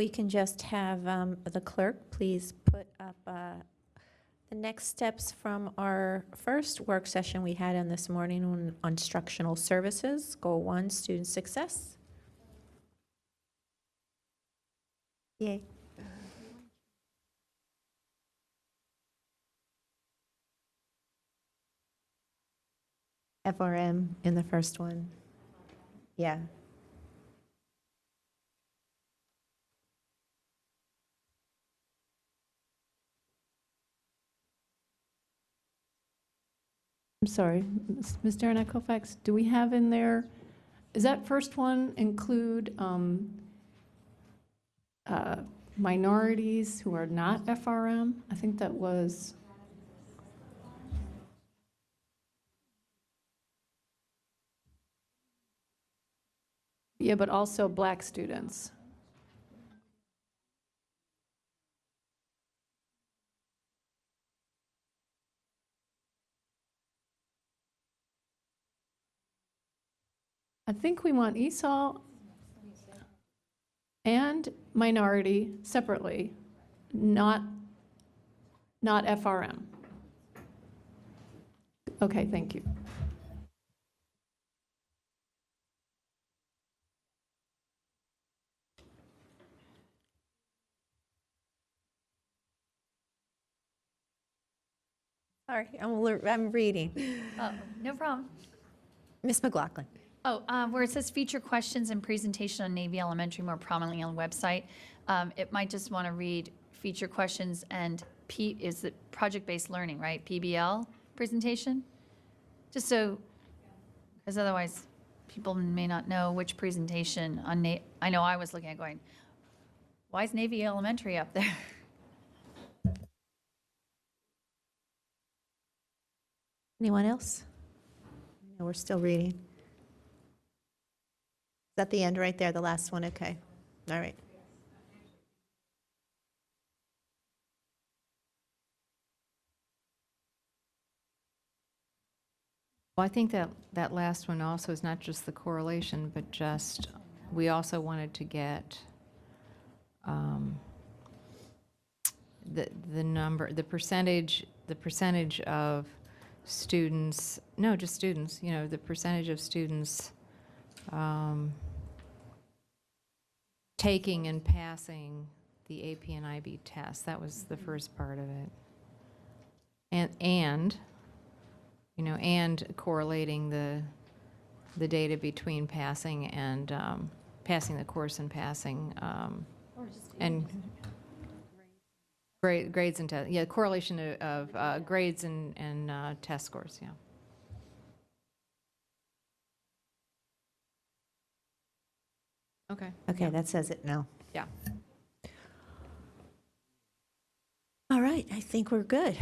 we can just have the clerk please put up the next steps from our first work session we had on this morning on instructional services. Goal 1, student success. Yay. FRM in the first one. Yeah. I'm sorry, Ms. Darren at Fairfax, do we have in there, does that first one include minorities who are not FRM? I think that was. Yeah, but also Black students. I think we want ESOL and minority separately, not FRM. Okay, thank you. Sorry, I'm reading. Oh, no problem. Ms. McLaughlin. Oh, where it says feature questions and presentation on Navy Elementary more prominently on the website, it might just want to read feature questions and is it project-based learning, right? PBL presentation? Just so, because otherwise people may not know which presentation on I know I was looking at going, why is Navy Elementary up there? Anyone else? No, we're still reading. Is that the end right there, the last one? Okay. All right. Well, I think that last one also is not just the correlation, but just, we also wanted to get the number, the percentage of students, no, just students, you know, the percentage of students taking and passing the AP and IB test. That was the first part of it. And you know, and correlating the data between passing and passing the course and passing and grades and tests. Yeah, correlation of grades and test scores. Yeah. Okay. Okay, that says it now. Yeah. All right, I think we're good.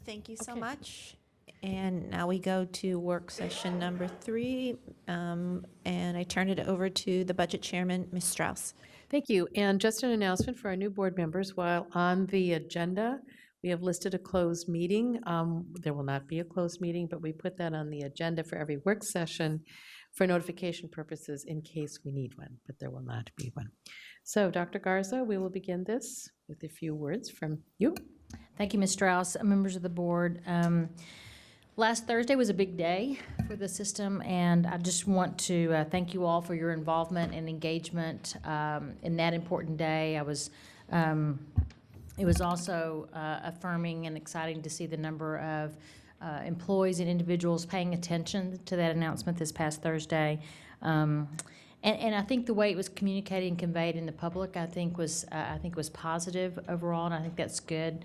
Thank you so Okay. much. And now we go to work session number 3, and I turn it over to the budget chairman, Ms. Strauss. Thank you. And just an announcement for our new board members, while on the agenda, we have listed a closed meeting. There will not be a closed meeting, but we put that on the agenda for every work session for notification purposes in case we need one, but there will not be one. So Dr. Garza, we will begin this with a few words from you. Thank you, Ms. Strauss, members of the board. Last Thursday was a big day for the system, and I just want to thank you all for your involvement and engagement in that important day. It was also affirming and exciting to see the number of employees and individuals paying attention to that announcement this past Thursday. And I think the way it was communicated and conveyed in the public, I think was positive overall, and I think that's good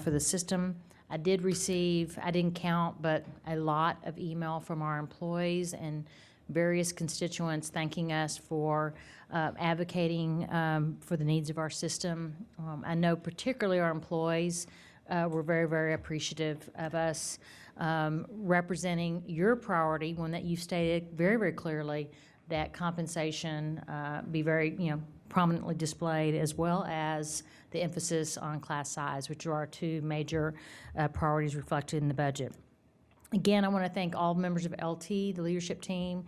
for the system. I did receive, I didn't count, but a lot of email from our employees and various constituents thanking us for advocating for the needs of our system. I know particularly our employees were very, very appreciative of us representing your priority, one that you stated very, very clearly, that compensation be very, prominently displayed, as well as the emphasis on class size, which are our two major priorities reflected in the budget. Again, I want to thank all members of LT, the leadership team.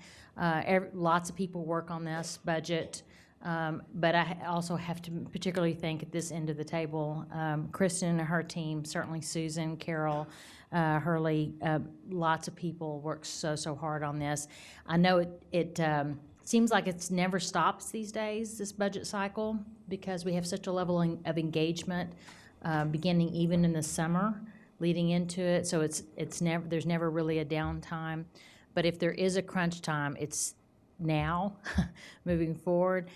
Lots of people work on this budget. But I also have to particularly thank at this end of the table, Kristen and her team, certainly Susan, Carol, Hurley, lots of people work so hard on this. I know it seems like it's never stops these days, this budget cycle, because we have such a level of engagement beginning even in the summer leading into it. So there's never really a downtime. But if there is a crunch time, it's now moving forward,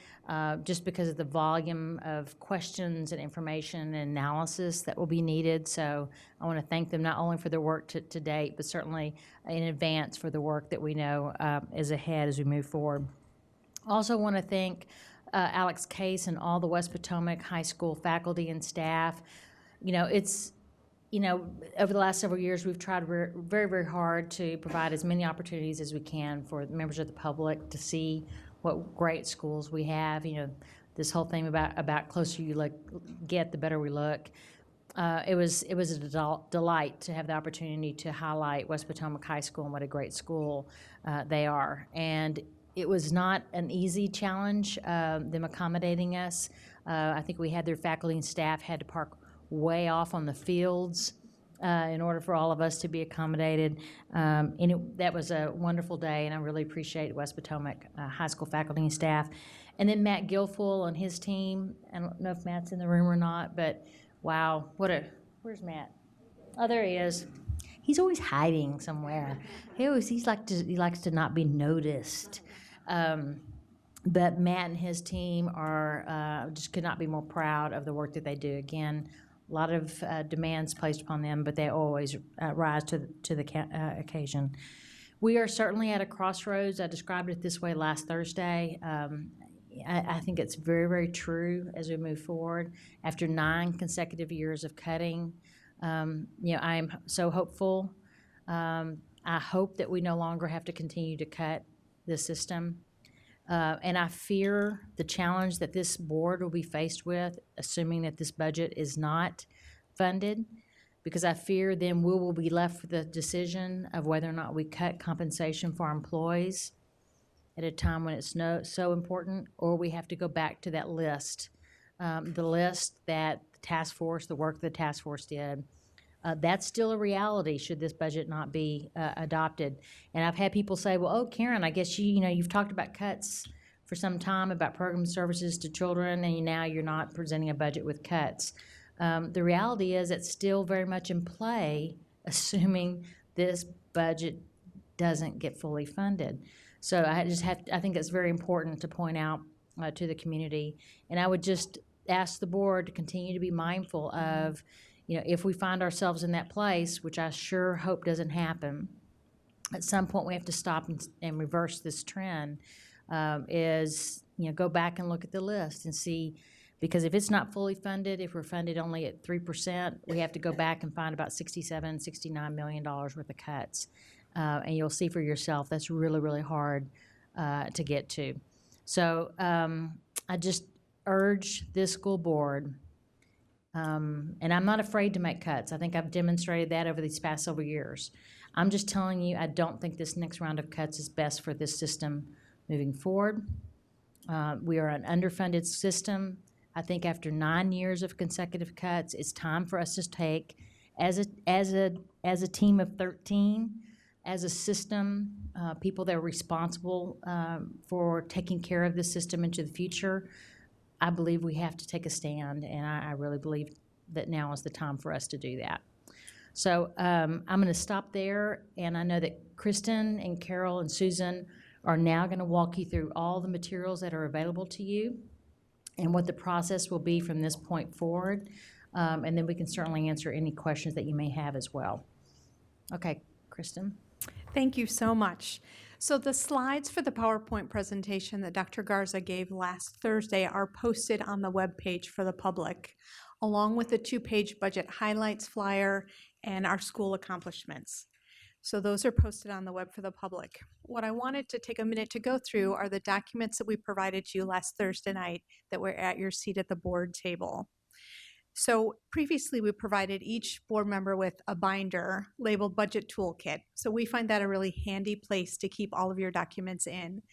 just because of the volume of questions and information and analysis that will be needed. So I want to thank them not only for their work to date, but certainly in advance for the work that we know is ahead as we move forward. Also want to thank Alex Case and all the West Potomac High School faculty and staff. Over the last several years, we've tried very hard to provide as many opportunities as we can for members of the public to see what great schools we have. This whole thing about closer you get, the better we look. It was a delight to have the opportunity to highlight West Potomac High School and what a great school they are. And it was not an easy challenge, them accommodating us. I think we had their faculty and staff had to park way off on the fields in order for all of us to be accommodated. That was a wonderful day, and I really appreciate West Potomac High School faculty and staff. And then Matt Guilfoyle and his team. I don't know if Matt's in the room or not, but wow, where's Matt? Oh, there he is. He's always hiding somewhere. He likes to not be noticed. But Matt and his team are just could not be more proud of the work that they do. Again, a lot of demands placed upon them, but they always rise to the occasion. We are certainly at a crossroads. I described it this way last Thursday. I think it's very true as we move forward. After 9 consecutive years of cutting, I am so hopeful. I hope that we no longer have to continue to cut this system. And I fear the challenge that this board will be faced with, assuming that this budget is not funded, because I fear then we will be left with the decision of whether or not we cut compensation for our employees at a time when it's so important, or we have to go back to that list, the list that the work the task force did. That's still a reality should this budget not be adopted. And I've had people say, well, oh, Karen, I guess you've talked about cuts for some time about program services to children, and now you're not presenting a budget with cuts. The reality is it's still very much in play, assuming this budget doesn't get fully funded. So I think it's very important to point out to the community. And I would just ask the board to continue to be mindful of, if we find ourselves in that place, which I sure hope doesn't happen, at some point we have to stop and reverse this trend, go back and look at the list and see, because if it's not fully funded, if we're funded only at 3%, we have to go back and find about $69 million worth of cuts. And you'll see for yourself that's really hard to get to. So I just urge this school board, and I'm not afraid to make cuts. I think I've demonstrated that over these past several years. I'm just telling you, I don't think this next round of cuts is best for this system moving forward. We are an underfunded system. I think after 9 years of consecutive cuts, it's time for us to take, as a team of 13, as a system, people that are responsible for taking care of this system into the future. I believe we have to take a stand, and I really believe that now is the time for us to do that. So I'm going to stop there, and I know that Kristen and Carol and Susan are now going to walk you through all the materials that are available to you and what the process will be from this point forward, and then we can certainly answer any questions that you may have as well. Okay, Kristen. Thank you so much. So the slides for the PowerPoint presentation that Dr. Garza gave last Thursday are posted on the webpage for the public, along with the 2-page budget highlights flyer and our school accomplishments. So those are posted on the web for the public. What I wanted to take a minute to go through are the documents that we provided you last Thursday night that were at your seat at the board table. So previously, we provided each board member with a binder labeled Budget Toolkit. So we find that a really handy place to keep all of your documents in.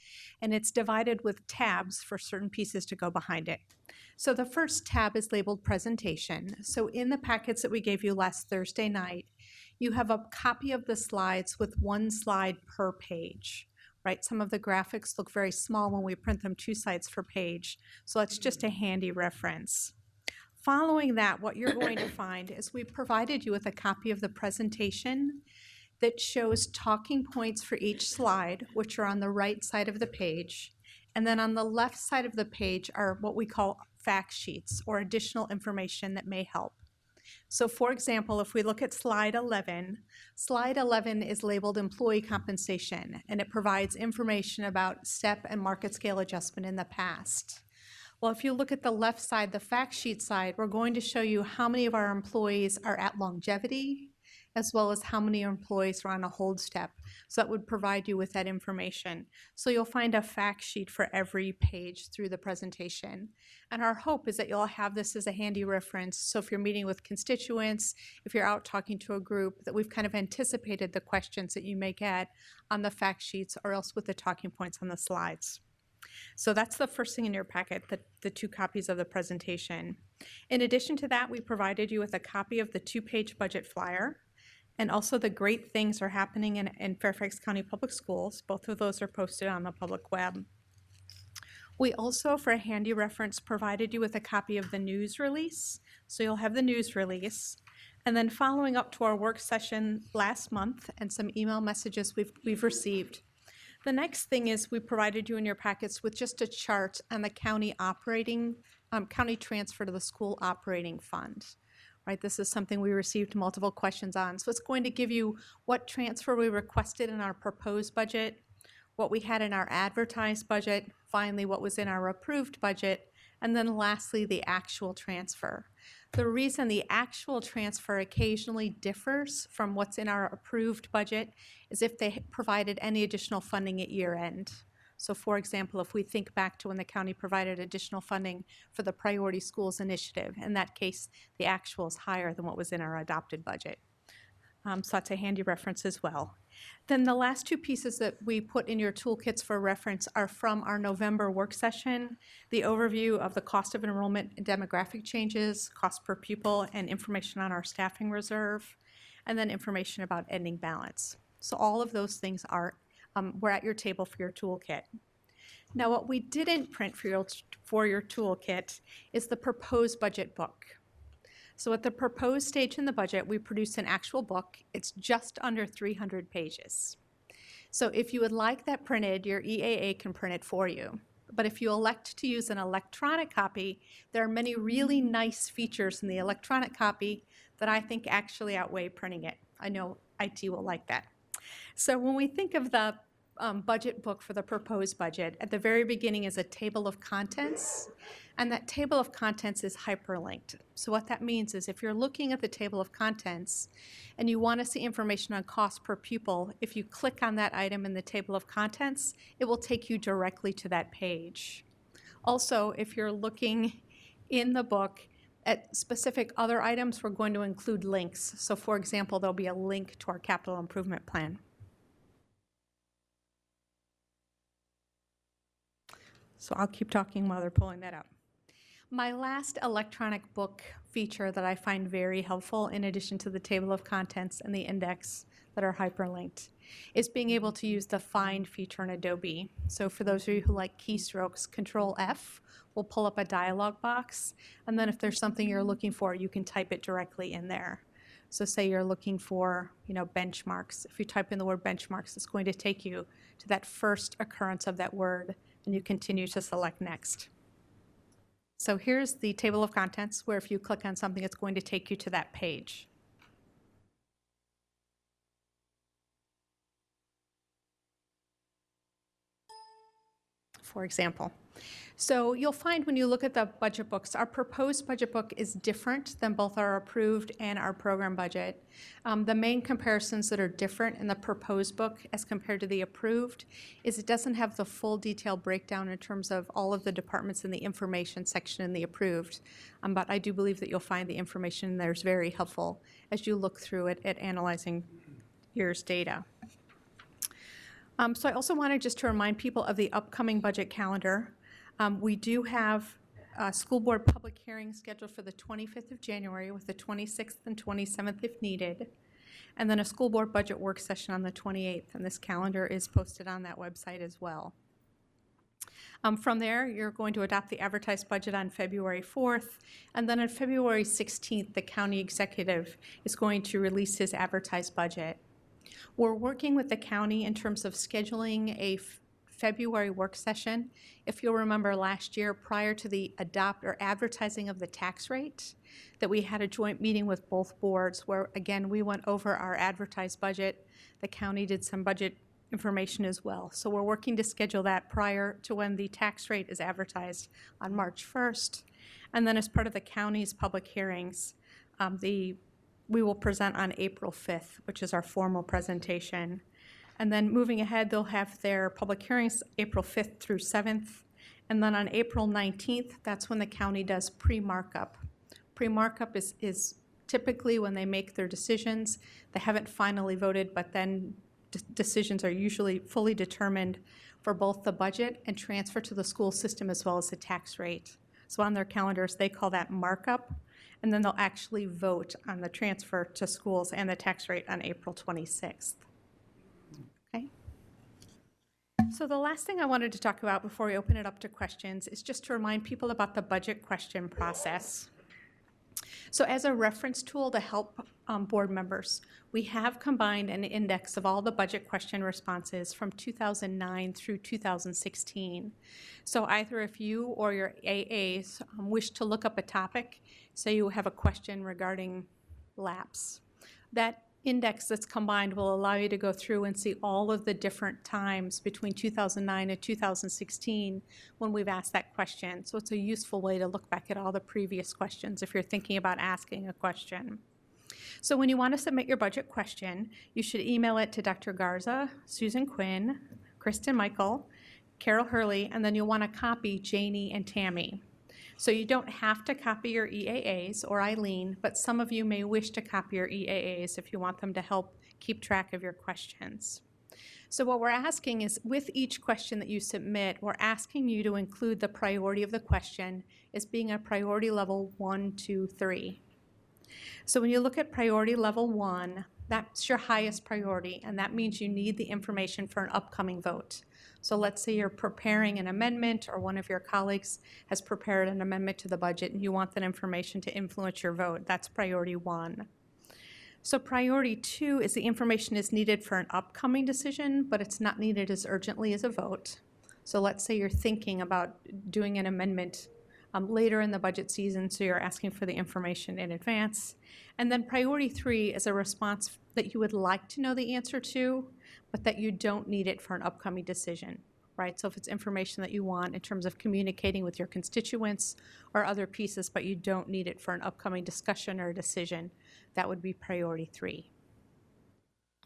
And it's divided with tabs for certain pieces to go behind it. So the first tab is labeled Presentation. So in the packets that we gave you last Thursday night, you have a copy of the slides with one slide per page. Right, some of the graphics look very small when we print them 2 slides per page. So that's just a handy reference. Following that, what you're going to find is we provided you with a copy of the presentation that shows talking points for each slide, which are on the right side of the page. And then on the left side of the page are what we call fact sheets or additional information that may help. So for example, if we look at slide 11 is labeled employee compensation, and it provides information about step and market scale adjustment in the past. Well, if you look at the left side, the fact sheet side, we're going to show you how many of our employees are at longevity, as well as how many employees are on a hold step. So that would provide you with that information. So you'll find a fact sheet for every page through the presentation. And our hope is that you'll have this as a handy reference. So if you're meeting with constituents, if you're out talking to a group, that we've kind of anticipated the questions that you may get on the fact sheets or else with the talking points on the slides. So that's the first thing in your packet, the 2 copies of the presentation. In addition to that, we provided you with a copy of the 2-page budget flyer, and also the great things are happening in Fairfax County Public Schools. Both of those are posted on the public web. We also, for a handy reference, provided you with a copy of the news release. So you'll have the news release. And then following up to our work session last month and some email messages we've received, the next thing is we provided you in your packets with just a chart on the county county transfer to the school operating fund. Right, this is something we received multiple questions on. So it's going to give you what transfer we requested in our proposed budget, what we had in our advertised budget, finally what was in our approved budget, and then lastly the actual transfer. The reason the actual transfer occasionally differs from what's in our approved budget is if they provided any additional funding at year end. So for example, if we think back to when the county provided additional funding for the Priority Schools Initiative, in that case, the actual is higher than what was in our adopted budget. So that's a handy reference as well. Then the last 2 pieces that we put in your toolkits for reference are from our November work session, the overview of the cost of enrollment and demographic changes, cost per pupil, and information on our staffing reserve, and then information about ending balance. So all of those things were at your table for your toolkit. Now what we didn't print for your toolkit is the proposed budget book. So at the proposed stage in the budget, we produced an actual book. It's just under 300 pages. So if you would like that printed, your EAA can print it for you. But if you elect to use an electronic copy, there are many really nice features in the electronic copy that I think actually outweigh printing it. I know IT will like that. So when we think of the budget book for the proposed budget, at the very beginning is a table of contents, and that table of contents is hyperlinked. So what that means is if you're looking at the table of contents and you want to see information on cost per pupil, if you click on that item in the table of contents, it will take you directly to that page. Also, if you're looking in the book at specific other items, we're going to include links. So for example, there'll be a link to our capital improvement plan. So I'll keep talking while they're pulling that up. My last electronic book feature that I find very helpful, in addition to the table of contents and the index that are hyperlinked, is being able to use the Find feature in Adobe. So for those of you who like keystrokes, Control F will pull up a dialog box, and then if there's something you're looking for, you can type it directly in there. So say you're looking for, benchmarks. If you type in the word benchmarks, it's going to take you to that first occurrence of that word, and you continue to select next. So here's the table of contents, where if you click on something, it's going to take you to that page. For example. So you'll find when you look at the budget books, our proposed budget book is different than both our approved and our program budget. The main comparisons that are different in the proposed book as compared to the approved is it doesn't have the full detailed breakdown in terms of all of the departments in the information section in the approved. But I do believe that you'll find the information there is very helpful as you look through it at analyzing year's data. So I also wanted just to remind people of the upcoming budget calendar. We do have a school board public hearing scheduled for the 25th of January with the 26th and 27th if needed, and then a school board budget work session on the 28th, and this calendar is posted on that website as well. From there, you're going to adopt the advertised budget on February 4th, and then on February 16th, the county executive is going to release his advertised budget. We're working with the county in terms of scheduling a February work session. If you'll remember last year, prior to the advertising of the tax rate, that we had a joint meeting with both boards where, again, we went over our advertised budget. The county did some budget information as well. So we're working to schedule that prior to when the tax rate is advertised on March 1st. And then as part of the county's public hearings, we will present on April 5th, which is our formal presentation. And then moving ahead, they'll have their public hearings April 5th through 7th. And then on April 19th, that's when the county does pre-markup. Pre-markup is typically when they make their decisions. They haven't finally voted, but then decisions are usually fully determined for both the budget and transfer to the school system as well as the tax rate. So on their calendars, they call that markup. And then they'll actually vote on the transfer to schools and the tax rate on April 26th. So the last thing I wanted to talk about before we open it up to questions is just to remind people about the budget question process. So as a reference tool to help board members, we have combined an index of all the budget question responses from 2009 through 2016. So either if you or your AAs wish to look up a topic, say you have a question regarding lapse, that index that's combined will allow you to go through and see all of the different times between 2009 and 2016 when we've asked that question. So it's a useful way to look back at all the previous questions if you're thinking about asking a question. So when you want to submit your budget question, you should email it to Dr. Garza, Susan Quinn, Kristen Michael, Carol Hurley, and then you'll want to copy Janie and Tammy. So you don't have to copy your EAAs or Eileen, but some of you may wish to copy your EAAs if you want them to help keep track of your questions. So what we're asking is, with each question that you submit, we're asking you to include the priority of the question as being a priority level 1, 2, 3. So when you look at priority level 1, that's your highest priority, and that means you need the information for an upcoming vote. So let's say you're preparing an amendment, or one of your colleagues has prepared an amendment to the budget and you want that information to influence your vote. That's priority 1. So priority 2 is the information is needed for an upcoming decision, but it's not needed as urgently as a vote. So let's say you're thinking about doing an amendment later in the budget season, so you're asking for the information in advance. And then priority 3 is a response that you would like to know the answer to, but that you don't need it for an upcoming decision, right? So if it's information that you want in terms of communicating with your constituents or other pieces, but you don't need it for an upcoming discussion or decision, that would be priority 3.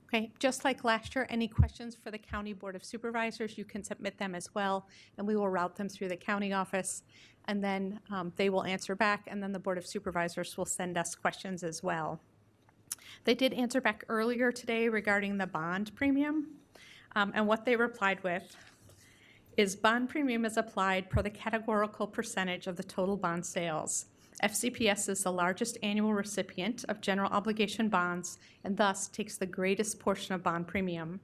Okay, just like last year, any questions for the County Board of Supervisors, you can submit them as well, and we will route them through the county office, and then they will answer back, and then the Board of Supervisors will send us questions as well. They did answer back earlier today regarding the bond premium, and what they replied with is bond premium is applied per the categorical percentage of the total bond sales. FCPS is the largest annual recipient of general obligation bonds and thus takes the greatest portion of bond premium.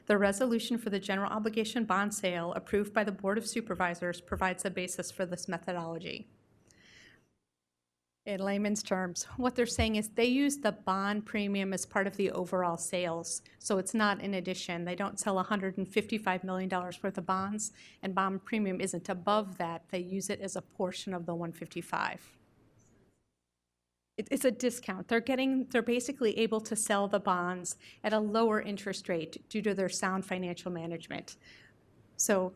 The resolution for the general obligation bond sale approved by the Board of Supervisors provides a basis for this methodology. In layman's terms, what they're saying is they use the bond premium as part of the overall sales, so it's not in addition. They don't sell $155 million worth of bonds, and bond premium isn't above that. They use it as a portion of the 155. It's a discount. They're basically able to sell the bonds at a lower interest rate due to their sound financial management. So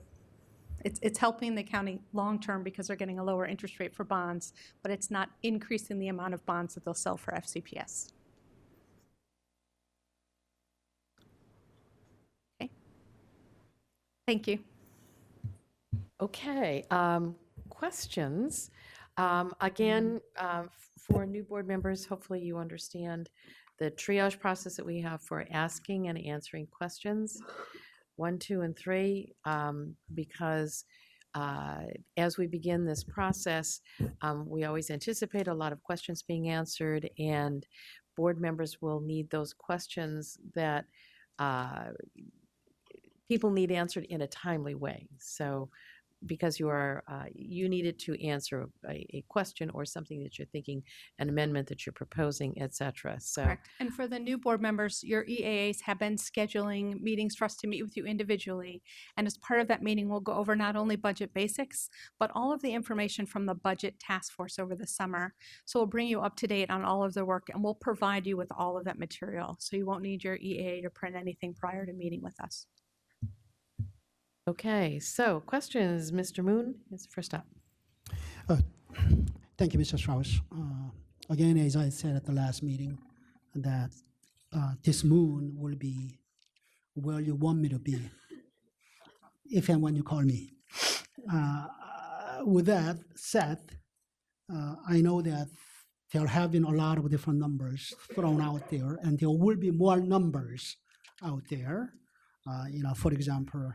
It's helping the county long-term because they're getting a lower interest rate for bonds, but it's not increasing the amount of bonds that they'll sell for FCPS. Okay. Thank you. Okay, questions? Again, for new board members, hopefully you understand the triage process that we have for asking and answering questions, 1, 2, and 3, because as we begin this process, we always anticipate a lot of questions being answered, and board members will need those questions that people need answered in a timely way. So because you needed to answer a question or something that you're thinking, an amendment that you're proposing, et cetera. So, Correct. And for the new board members, your EAAs have been scheduling meetings for us to meet with you individually. And as part of that meeting, we'll go over not only budget basics, but all of the information from the budget task force over the summer. So we'll bring you up to date on all of the work, and we'll provide you with all of that material. So you won't need your EAA to print anything prior to meeting with us. okay, so questions, Mr. Moon is first up. Thank you, Mr. Strauss. Again, as I said at the last meeting, that this moon will be where you want me to be, if and when you call me. With that said, I know that there have been a lot of different numbers thrown out there, and there will be more numbers out there. For example,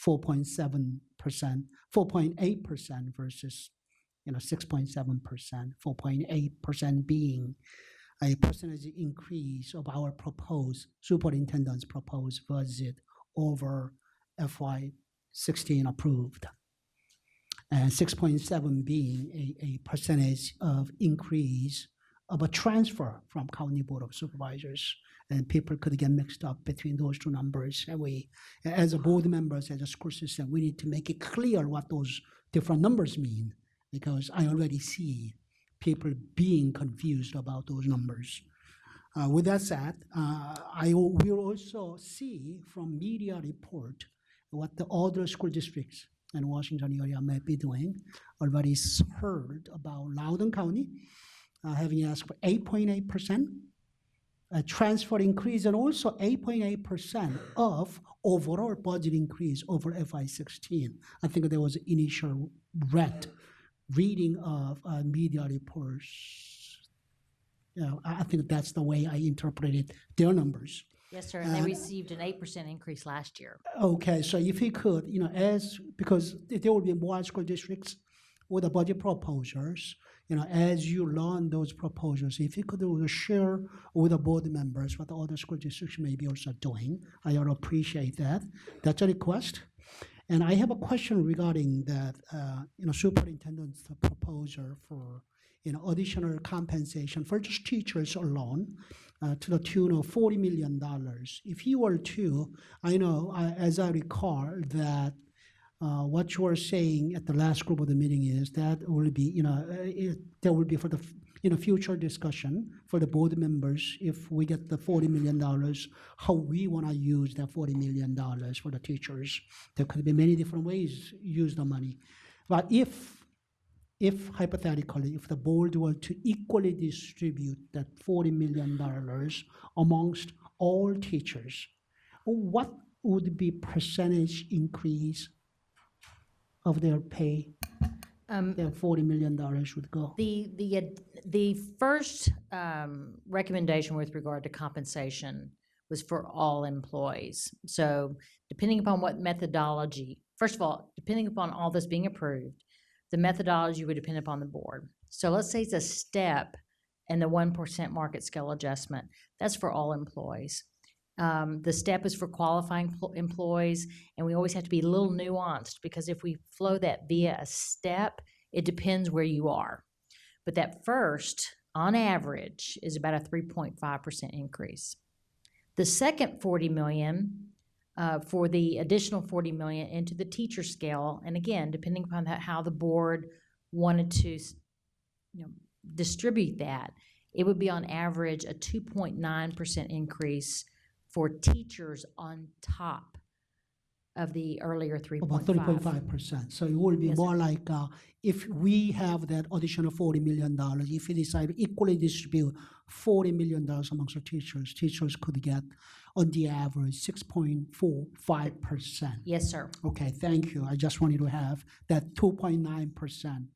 4.7%, 4.8% versus 6.7%, 4.8% being a percentage increase of our proposed superintendent's proposed budget over FY16 approved, and 6.7 being a percentage of increase of a transfer from County Board of Supervisors. And people could get mixed up between those two numbers. And we, as a board members, as a school system, we need to make it clear what those different numbers mean, because I already see people being confused about those numbers. With that said, I will also see from media report what the other school districts in Washington area may be doing. Already heard about Loudoun County having asked for 8.8%. A transfer increase, and also 8.8% of overall budget increase over FY16. I think there was initial reading of media reports. I think that's the way I interpreted their numbers. Yes, sir, and they received an 8% increase last year. Okay, so if you could, because there will be more school districts with the budget proposals, as you learn those proposals, if you could share with the board members what the other school districts may be also doing, I would appreciate that. That's a request. And I have a question regarding that, superintendent's proposal for, additional compensation for just teachers alone to the tune of $40 million. If you were to, I know, as I recall, that what you were saying at the last group of the meeting is that will be, there will be for the future discussion for the board members, if we get the $40 million, how we want to use that $40 million for the teachers. There could be many different ways to use the money. But if hypothetically, if the board were to equally distribute that $40 million amongst all teachers, what would be percentage increase of their pay? Their $40 million would go. The first recommendation with regard to compensation was for all employees. So depending upon what methodology, first of all, depending upon all this being approved, the methodology would depend upon the board. So let's say it's a step and the 1% market scale adjustment. That's for all employees. The step is for qualifying employees, and we always have to be a little nuanced, because if we flow that via a step, it depends where you are. But that first, on average, is about a 3.5% increase. The second $40 million, for the additional $40 million into the teacher scale, and again, depending upon how the board wanted to distribute that, it would be on average a 2.9% increase for teachers on top of the earlier About 3.5. 3.5%. So it will be Yes, sir. more like, if we have that additional $40 million, if we decide to equally distribute $40 million amongst the teachers could get, on the average, 6.45%. Yes, sir. Okay, thank you. I just wanted to have that 2.9%.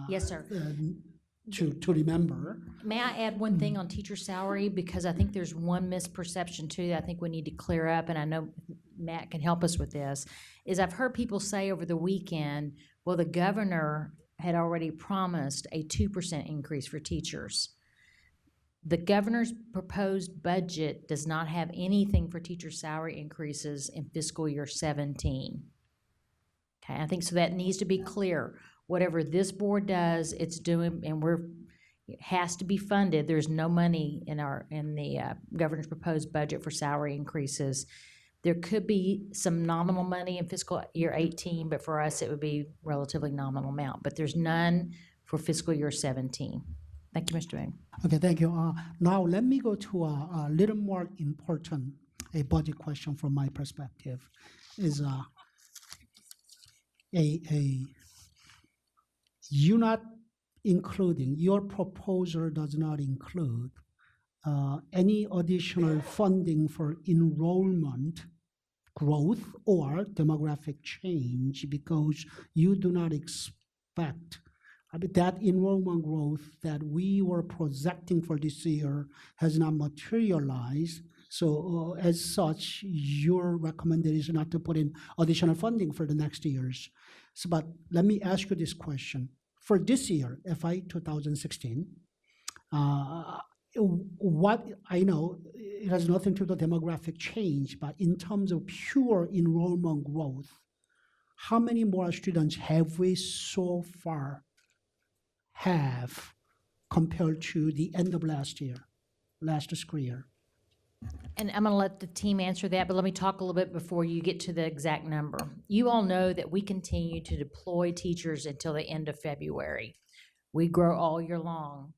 Yes, sir. To remember. May I add one thing on teacher salary? Because I think there's one misperception too that I think we need to clear up, and I know Matt can help us with this, is I've heard people say over the weekend, well, the governor had already promised a 2% increase for teachers. The governor's proposed budget does not have anything for teacher salary increases in fiscal year 17. Okay, I think so that needs to be clear. Whatever this board does, it's doing, and it has to be funded. There's no money in the governor's proposed budget for salary increases. There could be some nominal money in fiscal year 18, but for us, it would be relatively nominal amount. But there's none for fiscal year 17. Thank you, Mr. Moon. Okay, thank you. Now let me go to a little more important, a budget question from my perspective. Is you're not including, your proposal does not include any additional funding for enrollment growth or demographic change, because you do not expect that enrollment growth that we were projecting for this year has not materialized. So as such, your recommendation is not to put in additional funding for the next years. So, but let me ask you this question. For this year, FY 2016, what I know, it has nothing to do with demographic change, but in terms of pure enrollment growth, how many more students have we so far have compared to the end of last school year? And I'm going to let the team answer that, but let me talk a little bit before you get to the exact number. You all know that we continue to deploy teachers until the end of February. We grow all year long,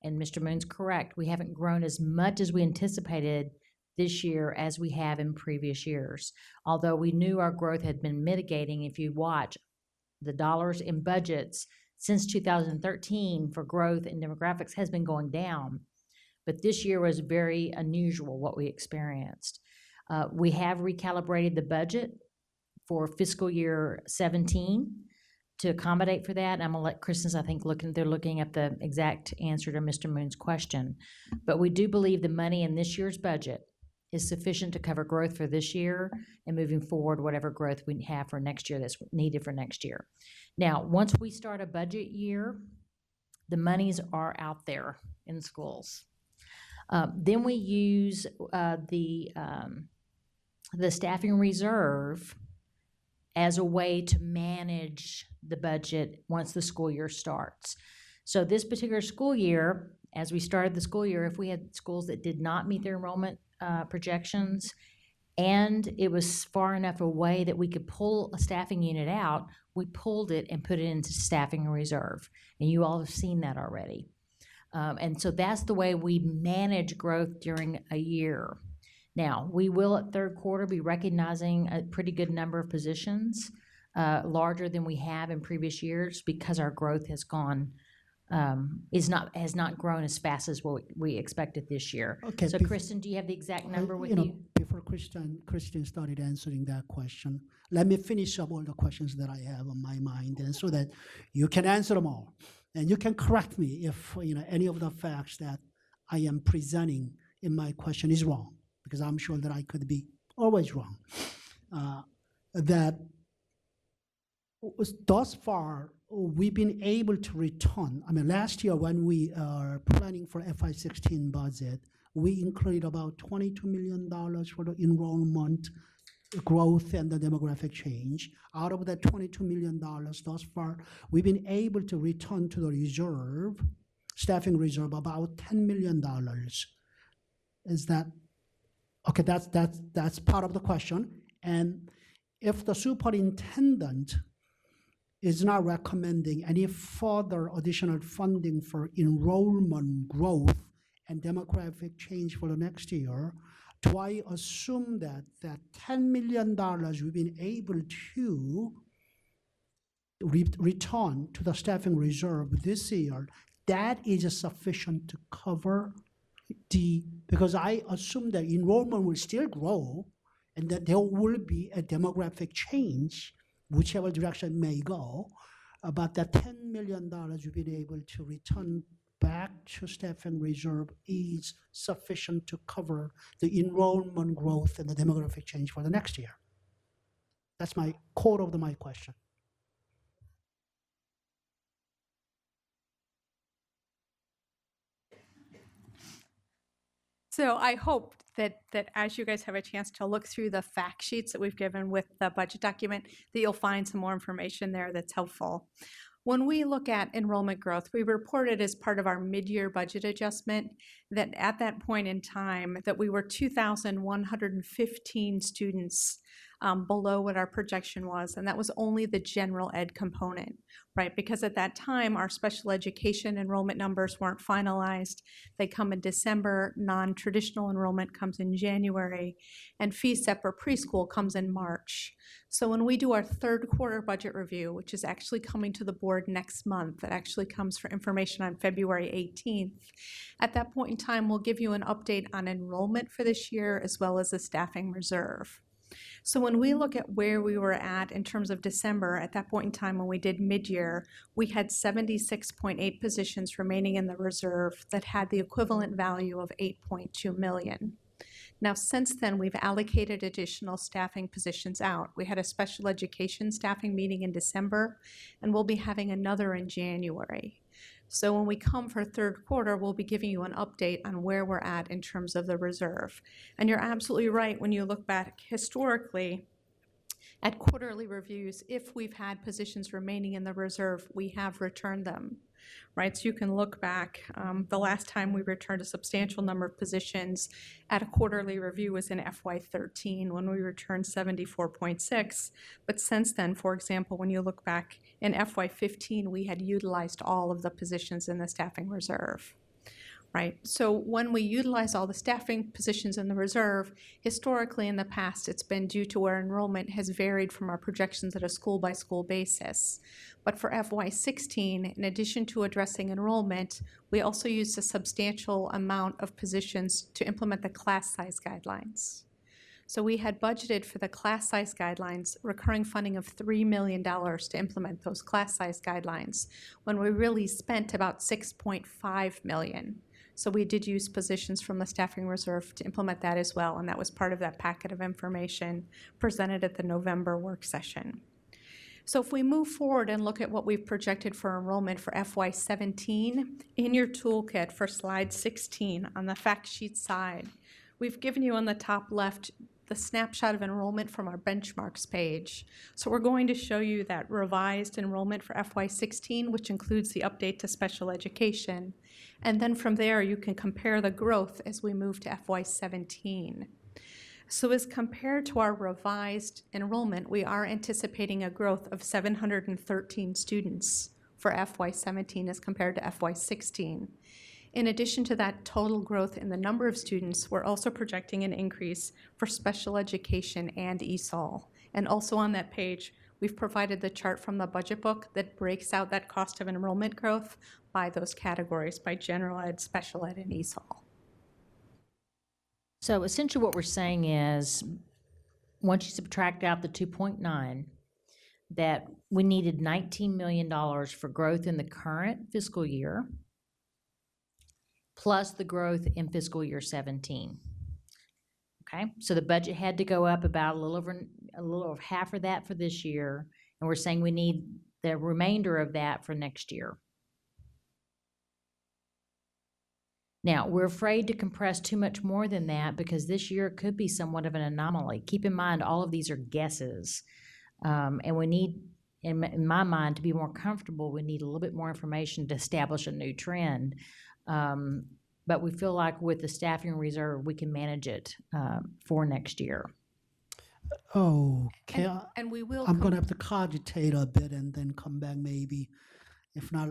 and Mr. Moon's correct. We haven't grown as much as we anticipated this year as we have in previous years. Although we knew our growth had been mitigating, if you watch the dollars in budgets since 2013 for growth and demographics has been going down. But this year was very unusual what we experienced. We have recalibrated the budget for fiscal year 17 to accommodate for that. And I'm gonna let Kristen's, I think, they're looking at the exact answer to Mr. Moon's question. But we do believe the money in this year's budget is sufficient to cover growth for this year and moving forward, whatever growth we have for next year that's needed for next year. Now, once we start a budget year, the monies are out there in schools. Then we use the staffing reserve as a way to manage the budget once the school year starts. So this particular school year, as we started the school year, if we had schools that did not meet their enrollment projections, and it was far enough away that we could pull a staffing unit out, we pulled it and put it into staffing reserve. And you all have seen that already. And so that's the way we manage growth during a year. Now, we will at third quarter be recognizing a pretty good number of positions, larger than we have in previous years, because our growth has gone, has not grown as fast as what we expected this year. Okay, So Kristen, do you have the exact number with you? Before Kristen started answering that question, let me finish up all the questions that I have on my mind, and so that you can answer them all. And you can correct me if any of the facts that I am presenting in my question is wrong, because I'm sure that I could be always wrong. That thus far, we've been able to return. I mean, last year when we are planning for FY16 budget, we included about $22 million for the enrollment growth and the demographic change. Out of that $22 million thus far, we've been able to return to the reserve, staffing reserve, about $10 million. Is that, okay, that's part of the question. And if the superintendent is not recommending any further additional funding for enrollment growth and demographic change for the next year, do I assume that that $10 million we've been able to return to the staffing reserve this year, that is sufficient to cover because I assume that enrollment will still grow and that there will be a demographic change, whichever direction it may go, but that $10 million you've been able to return back to staffing reserve is sufficient to cover the enrollment growth and the demographic change for the next year. That's my core of my question. So I hope that as you guys have a chance to look through the fact sheets that we've given with the budget document, that you'll find some more information there that's helpful. When we look at enrollment growth, we reported as part of our mid-year budget adjustment that at that point in time that we were 2,115 students below what our projection was, and that was only the general ed component, right? Because at that time, our special education enrollment numbers weren't finalized. They come in December, non-traditional enrollment comes in January, and FCPS or preschool comes in March. So when we do our third quarter budget review, which is actually coming to the board next month, that actually comes for information on February 18th, at that point in time, we'll give you an update on enrollment for this year as well as the staffing reserve. So when we look at where we were at in terms of December, at that point in time when we did mid-year, we had 76.8 positions remaining in the reserve that had the equivalent value of $8.2 million. Now, since then, we've allocated additional staffing positions out. We had a special education staffing meeting in December, and we'll be having another in January. So when we come for third quarter, we'll be giving you an update on where we're at in terms of the reserve. And you're absolutely right when you look back historically at quarterly reviews, if we've had positions remaining in the reserve, we have returned them, right? So you can look back, the last time we returned a substantial number of positions at a quarterly review was in FY13 when we returned 74.6. But since then, for example, when you look back in FY15, we had utilized all of the positions in the staffing reserve. Right, so when we utilize all the staffing positions in the reserve, historically in the past, it's been due to where enrollment has varied from our projections at a school-by-school basis. But for FY16, in addition to addressing enrollment, we also used a substantial amount of positions to implement the class size guidelines. So we had budgeted for the class size guidelines recurring funding of $3 million to implement those class size guidelines, when we really spent about $6.5 million. So we did use positions from the staffing reserve to implement that as well, and that was part of that packet of information presented at the November work session. So if we move forward and look at what we've projected for enrollment for FY17, in your toolkit for slide 16 on the fact sheet side, we've given you on the top left the snapshot of enrollment from our benchmarks page. So we're going to show you that revised enrollment for FY16, which includes the update to special education. And then from there, you can compare the growth as we move to FY17. So as compared to our revised enrollment, we are anticipating a growth of 713 students for FY17 as compared to FY16. In addition to that total growth in the number of students, we're also projecting an increase for special education and ESOL. And also on that page, we've provided the chart from the budget book that breaks out that cost of enrollment growth by those categories, by general ed, special ed, and ESOL. So essentially what we're saying is, once you subtract out the 2.9, that we needed $19 million for growth in the current fiscal year, plus the growth in fiscal year 17. Okay, so the budget had to go up about a little over half of that for this year, and we're saying we need the remainder of that for next year. Now, we're afraid to compress too much more than that because this year could be somewhat of an anomaly. Keep in mind, all of these are guesses, and we need, in my mind, to be more comfortable, we need a little bit more information to establish a new trend. But we feel like with the staffing reserve, we can manage it for next year. Okay, And we will I'm going to have to cogitate a bit and then come back maybe. If not,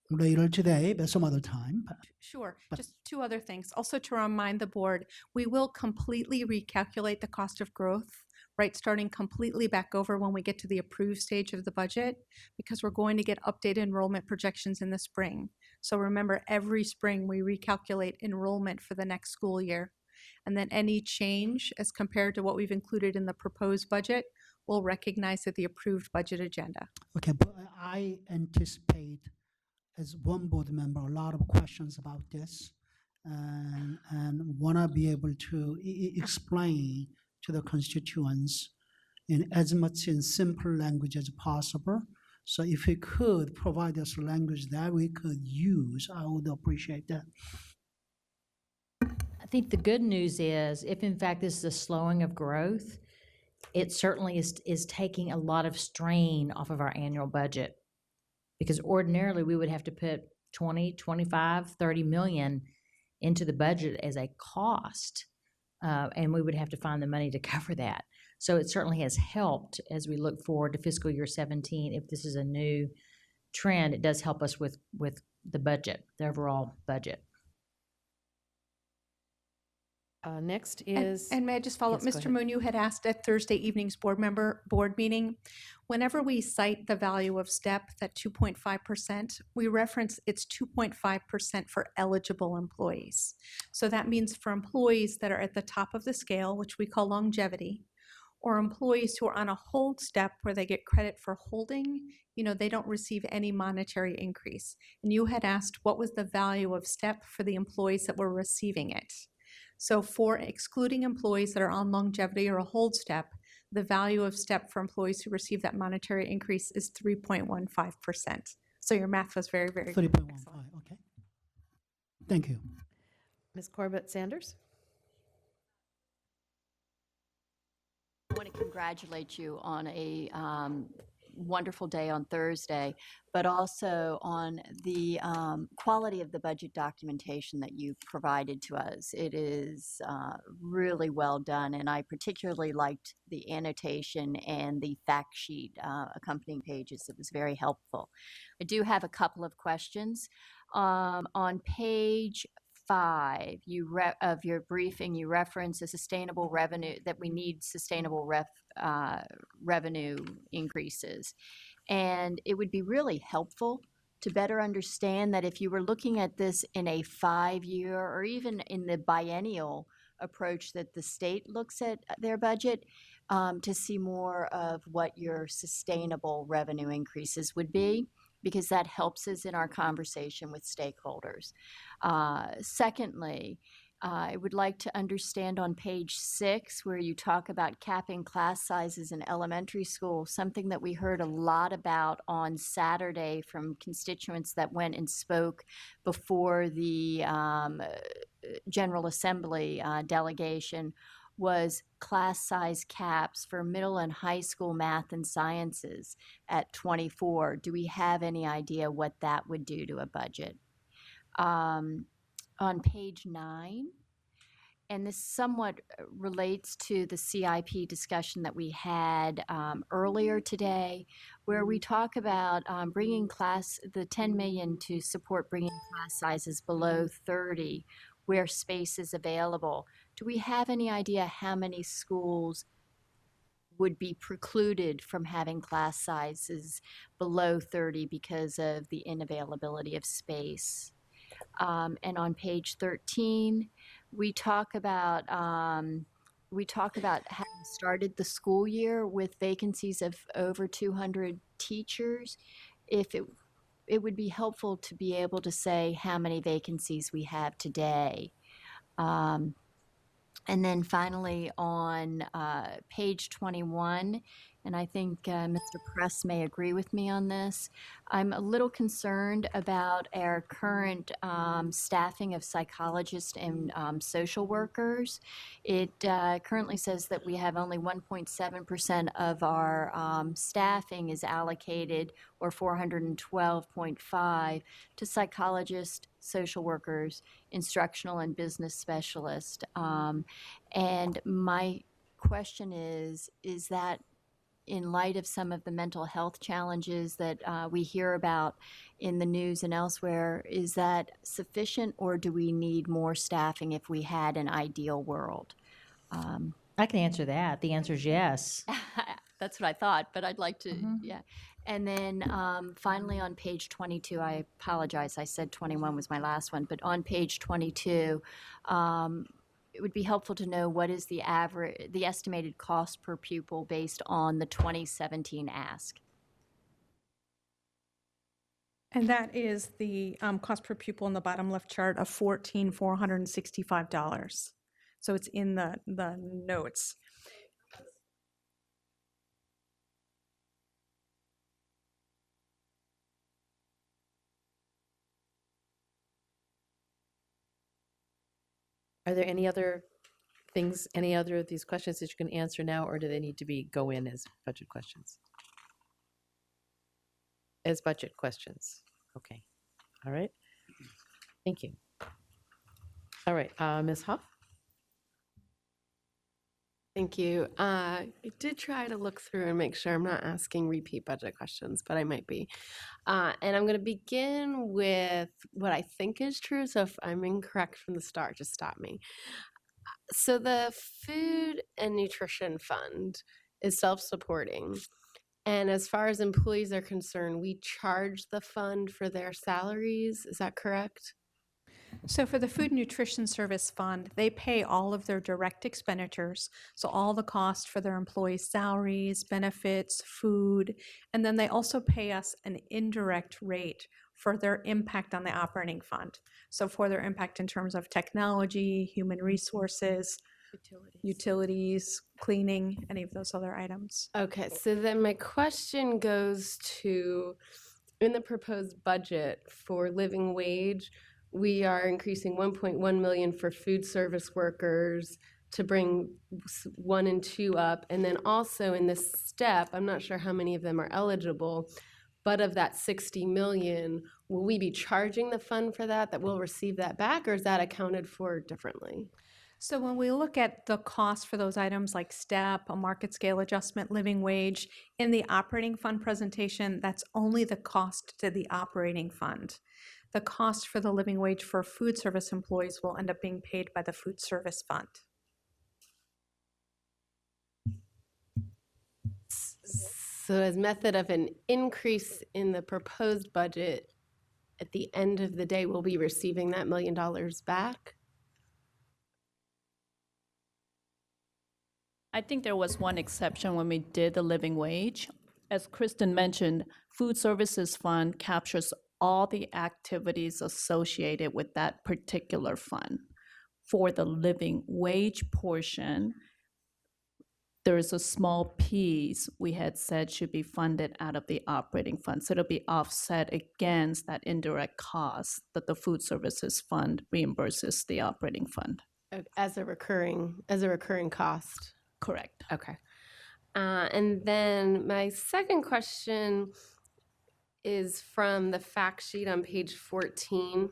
later today, but some other time. Sure. But- Just two other things. Also to remind the board, we will completely recalculate the cost of growth, right? Starting completely back over when we get to the approved stage of the budget, because we're going to get updated enrollment projections in the spring. So remember, every spring we recalculate enrollment for the next school year. And then any change as compared to what we've included in the proposed budget, we'll recognize at the approved budget agenda. Okay, but I anticipate, as one board member, a lot of questions about this, and want to be able to explain to the constituents in as much in simple language as possible. So if you could provide us language that we could use, I would appreciate that. I think the good news is, if in fact this is a slowing of growth, it certainly is taking a lot of strain off of our annual budget. Because ordinarily, we would have to put 20, 25, 30 million into the budget as a cost, and we would have to find the money to cover that. So it certainly has helped as we look forward to fiscal year 17. If this is a new trend, it does help us with the budget, the overall budget. Next And- is. And may I just follow up? Yes, go Mr. ahead. Moon, you had asked at Thursday evening's board meeting, whenever we cite the value of STEP, that 2.5%, we reference it's 2.5% for eligible employees. So that means for employees that are at the top of the scale, which we call longevity, or employees who are on a hold step where they get credit for holding, they don't receive any monetary increase. And you had asked what was the value of STEP for the employees that were receiving it. So for excluding employees that are on longevity or a hold step, the value of STEP for employees who receive that monetary increase is 3.15%. So your math was very, very good. 30.15, Excellent. okay. Thank you. Ms. Corbett Sanders? I want to congratulate you on a wonderful day on Thursday, but also on the quality of the budget documentation that you provided to us. It is really well done, and I particularly liked the annotation and the fact sheet accompanying pages. It was very helpful. I do have a couple of questions. On page 5 of your briefing, you reference a sustainable revenue, that we need sustainable revenue increases. And it would be really helpful to better understand that if you were looking at this in a 5-year or even in the biennial approach that the state looks at their budget, to see more of what your sustainable revenue increases would be, because that helps us in our conversation with stakeholders. Secondly, I would like to understand on page 6, where you talk about capping class sizes in elementary school, something that we heard a lot about on Saturday from constituents that went and spoke before the General Assembly delegation, was class size caps for middle and high school math and sciences at 24. Do we have any idea what that would do to a budget? On page 9, and this somewhat relates to the CIP discussion that we had earlier today, where we talk about bringing the 10 million to support bringing class sizes below 30 where space is available. Do we have any idea how many schools would be precluded from having class sizes below 30 because of the inavailability of space? And on page 13, we talk about having started the school year with vacancies of over 200 teachers. If it would be helpful to be able to say how many vacancies we have today. And then finally on page 21, and I think Mr. Press may agree with me on this, I'm a little concerned about our current staffing of psychologists and social workers. It currently says that we have only 1.7% of our staffing is allocated, or 412.5, to psychologists, social workers, instructional and business specialists. And my question is that in light of some of the mental health challenges that we hear about in the news and elsewhere, is that sufficient, or do we need more staffing if we had an ideal world? I can answer that. The answer is yes. That's what I thought, but I'd like to, yeah. And then finally on page 22, I apologize, I said 21 was my last one, but on page 22, it would be helpful to know what is the estimated cost per pupil based on the 2017 ask. And that is the cost per pupil in the bottom left chart of $14,465. So it's in the notes. Are there any other things, any other of these questions that you can answer now, or do they need to go in as budget questions? As budget questions. Okay. All right. Thank you. All right, Ms. Hoff? Thank you. I did try to look through and make sure I'm not asking repeat budget questions, but I might be. And I'm going to begin with what I think is true. So if I'm incorrect from the start, just stop me. So the Food and Nutrition Fund is self-supporting. And as far as employees are concerned, we charge the fund for their salaries. Is that correct? So for the Food Nutrition Service Fund, they pay all of their direct expenditures, so all the cost for their employees' salaries, benefits, food, and then they also pay us an indirect rate for their impact on the operating fund. So for their impact in terms of technology, human resources, utilities, cleaning, any of those other items. Okay, so then my question goes to, in the proposed budget for living wage, we are increasing 1.1 million for food service workers to bring 1 and 2 up. And then also in this step, I'm not sure how many of them are eligible, but of that 60 million, will we be charging the fund for that we'll receive that back, or is that accounted for differently? So when we look at the cost for those items like STEP, a market scale adjustment, living wage, in the operating fund presentation, that's only the cost to the operating fund. The cost for the living wage for food service employees will end up being paid by the food service fund. So as method of an increase in the proposed budget, at the end of the day, we'll be receiving that $1 million back? I think there was one exception when we did the living wage. As Kristen mentioned, Food Services Fund captures all the activities associated with that particular fund. For the living wage portion, there is a small piece we had said should be funded out of the operating fund. So it'll be offset against that indirect cost that the Food Services Fund reimburses the operating fund. As a recurring cost? Correct. Okay. And then my second question is from the fact sheet on page 14,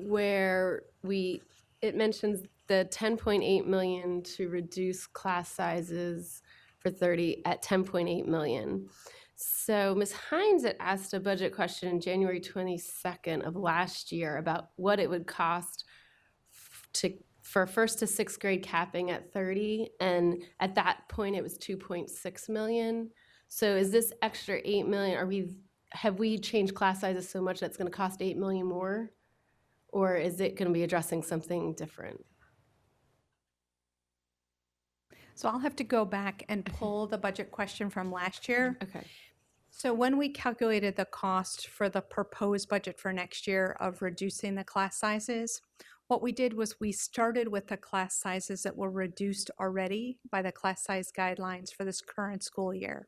where it mentions the 10.8 million to reduce class sizes for 30 at 10.8 million. So Ms. Hines had asked a budget question January 22nd of last year about what it would cost for first to sixth grade capping at 30, and at that point it was 2.6 million. So is this extra 8 million, have we changed class sizes so much that's going to cost 8 million more? Or is it going to be addressing something different? So I'll have to go back and pull the budget question from last year. Okay. So when we calculated the cost for the proposed budget for next year of reducing the class sizes, what we did was we started with the class sizes that were reduced already by the class size guidelines for this current school year.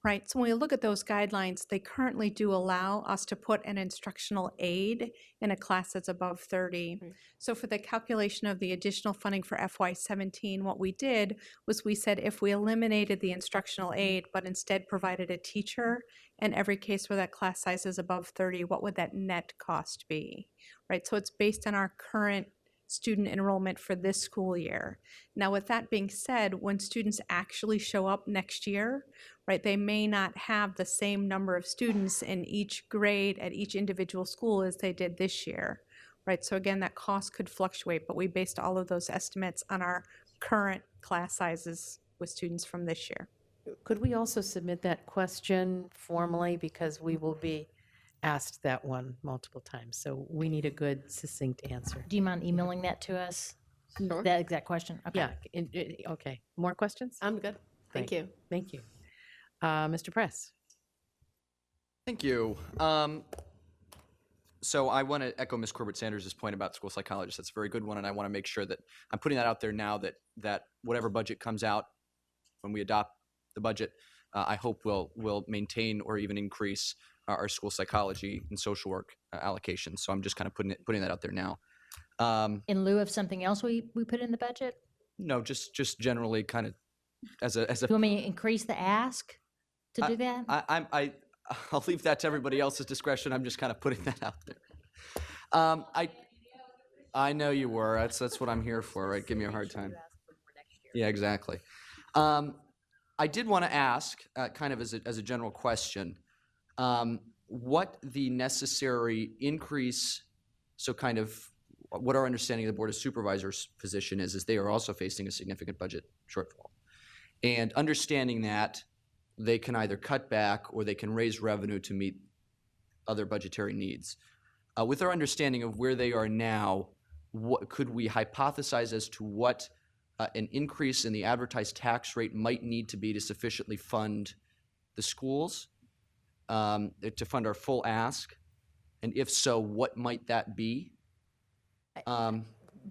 Right, so when we look at those guidelines, they currently do allow us to put an instructional aide in a class that's above 30. Right. So for the calculation of the additional funding for FY17, what we did was we said if we eliminated the instructional aide, but instead provided a teacher in every case where that class size is above 30, what would that net cost be? Right, so it's based on our current student enrollment for this school year. Now, with that being said, when students actually show up next year, right, they may not have the same number of students in each grade at each individual school as they did this year, right? So again, that cost could fluctuate, but we based all of those estimates on our current class sizes with students from this year. Could we also submit that question formally, because we will be asked that one multiple times, so we need a good succinct answer. Do you mind emailing that to us? Sure. That exact question? Okay. Yeah, okay. More questions? I'm good. Thank Great. you. Thank you. Mr. Press? Thank you. So I want to echo Ms. Corbett Sanders' point about school psychologists. That's a very good one, and I want to make sure that I'm putting that out there now, that whatever budget comes out when we adopt the budget, I hope will maintain or even increase our school psychology and social work allocations. So I'm just kind of putting that out there now. In lieu of something else we put in the budget? No, just generally kind of as a. Do you want me to increase the ask to do that? I'll leave that to everybody else's discretion. I'm just kind of putting that out there. I know you were. That's what I'm here for, right? Give me a hard time. Yeah, exactly. I did want to ask, kind of as a general question, what the necessary increase. So, kind of, what our understanding of the Board of Supervisors' position is they are also facing a significant budget shortfall, and understanding that they can either cut back or they can raise revenue to meet other budgetary needs. With our understanding of where they are now, what could we hypothesize as to what an increase in the advertised tax rate might need to be to sufficiently fund the schools, to fund our full ask? And if so, what might that be?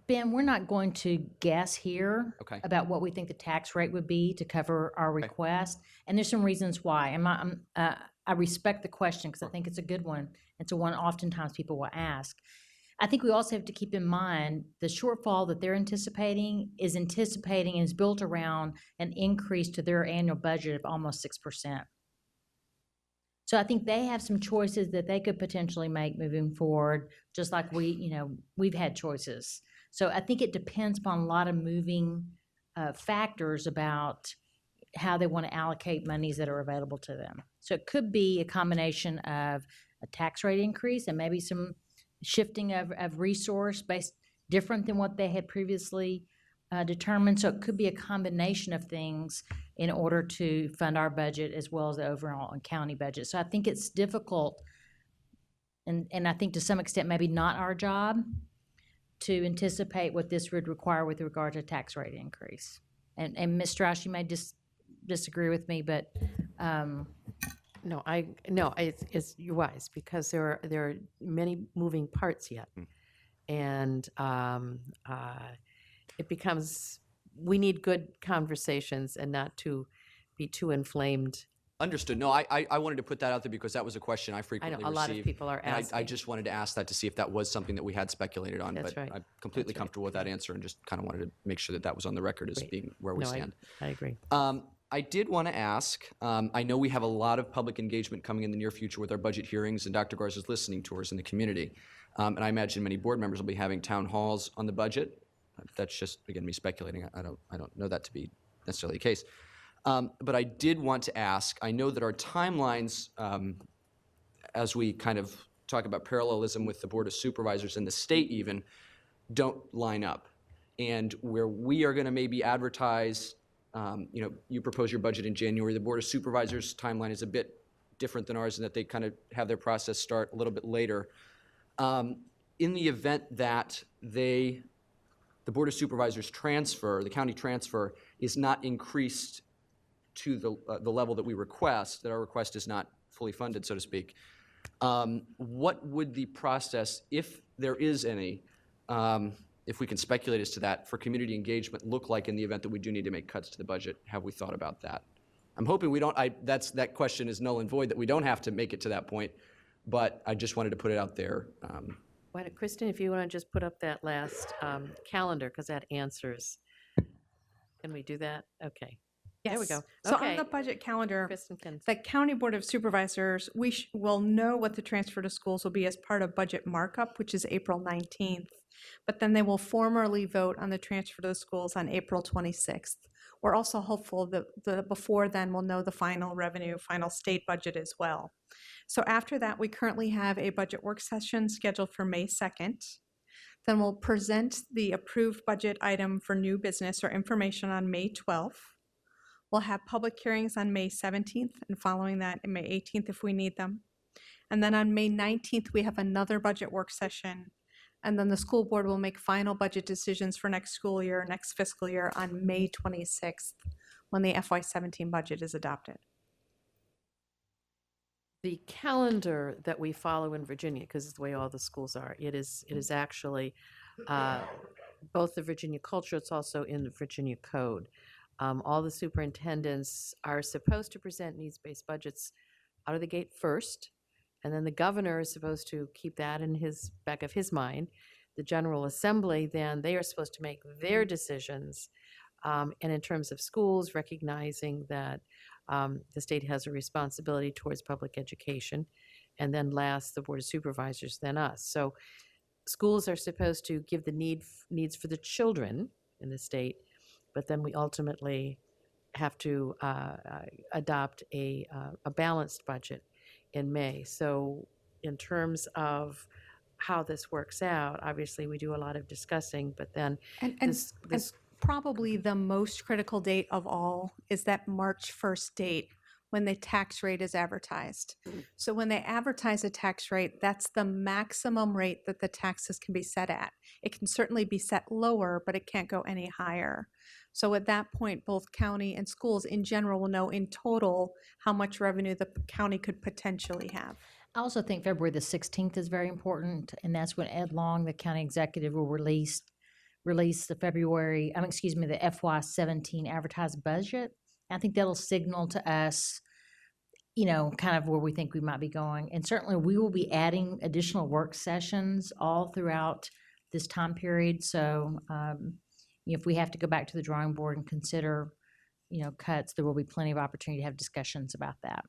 Ben, we're not going to guess here Okay. about what we think the tax rate would be to cover our request. And there's some reasons why. I respect the question because I think it's a good one. It's a one oftentimes people will ask. I think we also have to keep in mind the shortfall that they're anticipating and is built around an increase to their annual budget of almost 6%. So I think they have some choices that they could potentially make moving forward, just like we've had choices. So I think it depends upon a lot of moving factors about how they want to allocate monies that are available to them. So it could be a combination of a tax rate increase and maybe some shifting of resource based different than what they had previously determined. So it could be a combination of things in order to fund our budget as well as the overall county budget. So I think it's difficult, and I think to some extent maybe not our job to anticipate what this would require with regard to tax rate increase. And Ms. Strauss, you may disagree with me, but No, it's you're wise, because there are many moving parts yet, and it becomes, we need good conversations and not to be too inflamed. Understood. No, I wanted to put that out there because that was a question I I frequently know a received. lot of people are And asking. I just wanted to ask that to see if that was something that we had speculated on. That's But right. I'm completely That's right. comfortable with that answer and just kind of wanted to make sure that that was on the record as Great. being where we No, stand. I agree. I did want to ask, I know we have a lot of public engagement coming in the near future with our budget hearings and Dr. Garza's listening tours in the community. And I imagine many board members will be having town halls on the budget. That's just, again, me speculating. I don't know that to be necessarily the case. But I did want to ask, I know that our timelines, as we kind of talk about parallelism with the Board of Supervisors and the state even, don't line up. And where we are going to maybe advertise, you propose your budget in January, the Board of Supervisors timeline is a bit different than ours in that they kind of have their process start a little bit later. In the event that the Board of Supervisors transfer, the county transfer, is not increased to the level that we request, that our request is not fully funded, so to speak, what would the process, if there is any, if we can speculate as to that, for community engagement look like in the event that we do need to make cuts to the budget? Have we thought about that? I'm hoping we don't, that question is null and void, that we don't have to make it to that point, but I just wanted to put it out there. Why don't, Kristen, if you want to just put up that last calendar, because that answers. Can we do that? Okay. There we Yes. go. So on Okay. the budget calendar, Kristen can. the County Board of Supervisors, will know what the transfer to schools will be as part of budget markup, which is April 19th. But then they will formally vote on the transfer to the schools on April 26th. We're also hopeful that before then we'll know the final revenue, final state budget as well. So after that, we currently have a budget work session scheduled for May 2nd. Then we'll present the approved budget item for new business or information on May 12th. We'll have public hearings on May 17th and following that in May 18th if we need them. And then on May 19th, we have another budget work session. And then the school board will make final budget decisions for next school year, next fiscal year on May 26th, when the FY17 budget is adopted. The calendar that we follow in Virginia, because it's the way all the schools are, it is actually both the Virginia culture, it's also in the Virginia code. All the superintendents are supposed to present needs-based budgets out of the gate first, and then the governor is supposed to keep that in his back of his mind. The General Assembly, then, they are supposed to make their decisions. And in terms of schools, recognizing that the state has a responsibility towards public education. And then last, the Board of Supervisors, then us. So schools are supposed to give the needs for the children in the state, but then we ultimately have to adopt a balanced budget in May. So in terms of how this works out, obviously we do a lot of discussing, but then And probably the most critical date of all is that March 1st date when the tax rate is advertised. So when they advertise a tax rate, that's the maximum rate that the taxes can be set at. It can certainly be set lower, but it can't go any higher. So at that point, both county and schools in general will know in total how much revenue the county could potentially have. I also think February the 16th is very important, and that's when Ed Long, the county executive, will release the the FY17 advertised budget. I think that'll signal to us, kind of where we think we might be going. And certainly we will be adding additional work sessions all throughout this time period. So if we have to go back to the drawing board and consider, cuts, there will be plenty of opportunity to have discussions about that.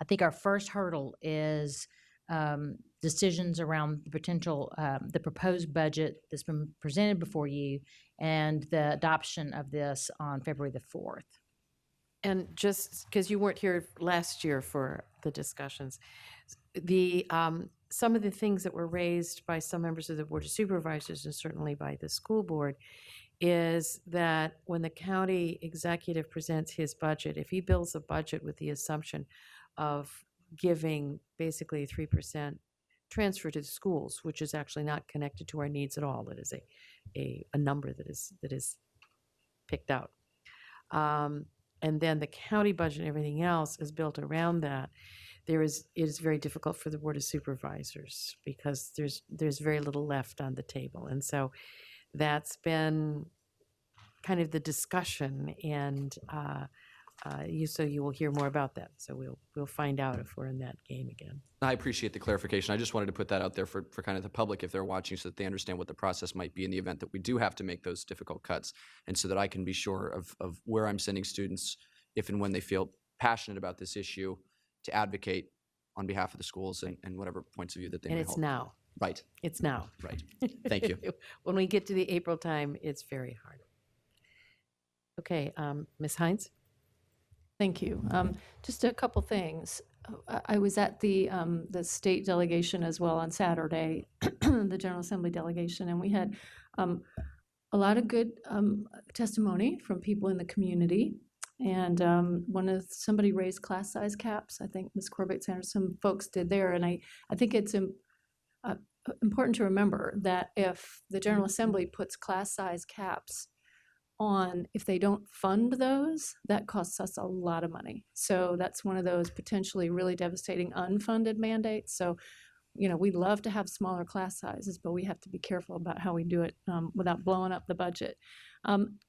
I think our first hurdle is decisions around the potential, the proposed budget that's been presented before you and the adoption of this on February the 4th. And just because you weren't here last year for the discussions, some of the things that were raised by some members of the Board of Supervisors and certainly by the school board is that when the county executive presents his budget, if he builds a budget with the assumption of giving basically a 3% transfer to the schools, which is actually not connected to our needs at all, it is a number that is picked out. And then the county budget and everything else is built around that. It is very difficult for the Board of Supervisors because there's very little left on the table. And so that's been kind of the discussion, and you will hear more about that. So we'll find out if we're in that game again. I appreciate the clarification. I just wanted to put that out there for kind of the public if they're watching so that they understand what the process might be in the event that we do have to make those difficult cuts, and so that I can be sure of where I'm sending students if and when they feel passionate about this issue to advocate on behalf of the schools and whatever points of view that they And may it's hold. now. Right, It's now. right. Thank you. When we get to the April time, it's very hard. Okay, Ms. Hines? Thank you. Just a couple things. I was at the state delegation as well on Saturday, the General Assembly delegation, and we had a lot of good testimony from people in the community. And somebody raised class size caps. I think Ms. Corbett Sanders, some folks did there, and I think it's important to remember that if the General Assembly puts class size caps on, if they don't fund those, that costs us a lot of money. So that's one of those potentially really devastating unfunded mandates. So, we'd love to have smaller class sizes, but we have to be careful about how we do it without blowing up the budget.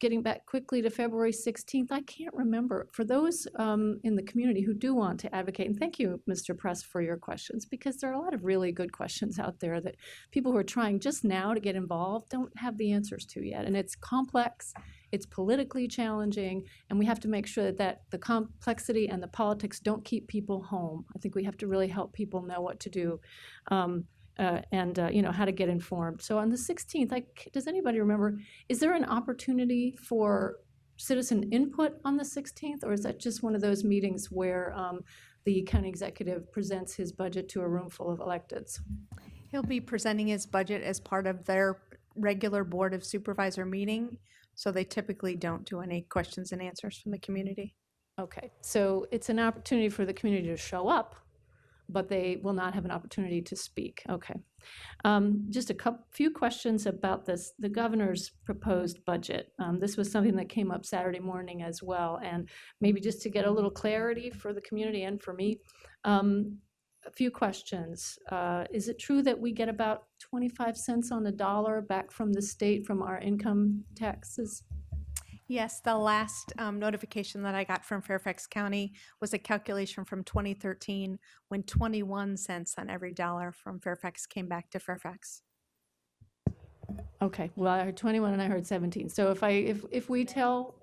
Getting back quickly to February 16th, I can't remember. For those in the community who do want to advocate, and thank you, Mr. Press, for your questions, because there are a lot of really good questions out there that people who are trying just now to get involved don't have the answers to yet. And it's complex, it's politically challenging, and we have to make sure that the complexity and the politics don't keep people home. I think we have to really help people know what to do. And how to get informed. So on the 16th, does anybody remember, is there an opportunity for citizen input on the 16th? Or is that just one of those meetings where the county executive presents his budget to a room full of electeds? He'll be presenting his budget as part of their regular Board of Supervisor meeting, so they typically don't do any questions and answers from the community. Okay, so it's an opportunity for the community to show up, but they will not have an opportunity to speak. Okay. Just a few questions about the governor's proposed budget. This was something that came up Saturday morning as well, and maybe just to get a little clarity for the community and for me, a few questions. Is it true that we get about 25 cents on the dollar back from the state from our income taxes? Yes, the last notification that I got from Fairfax County was a calculation from 2013 when 21 cents on every dollar from Fairfax came back to Fairfax. Okay, well, I heard 21 and I heard 17. So if we tell,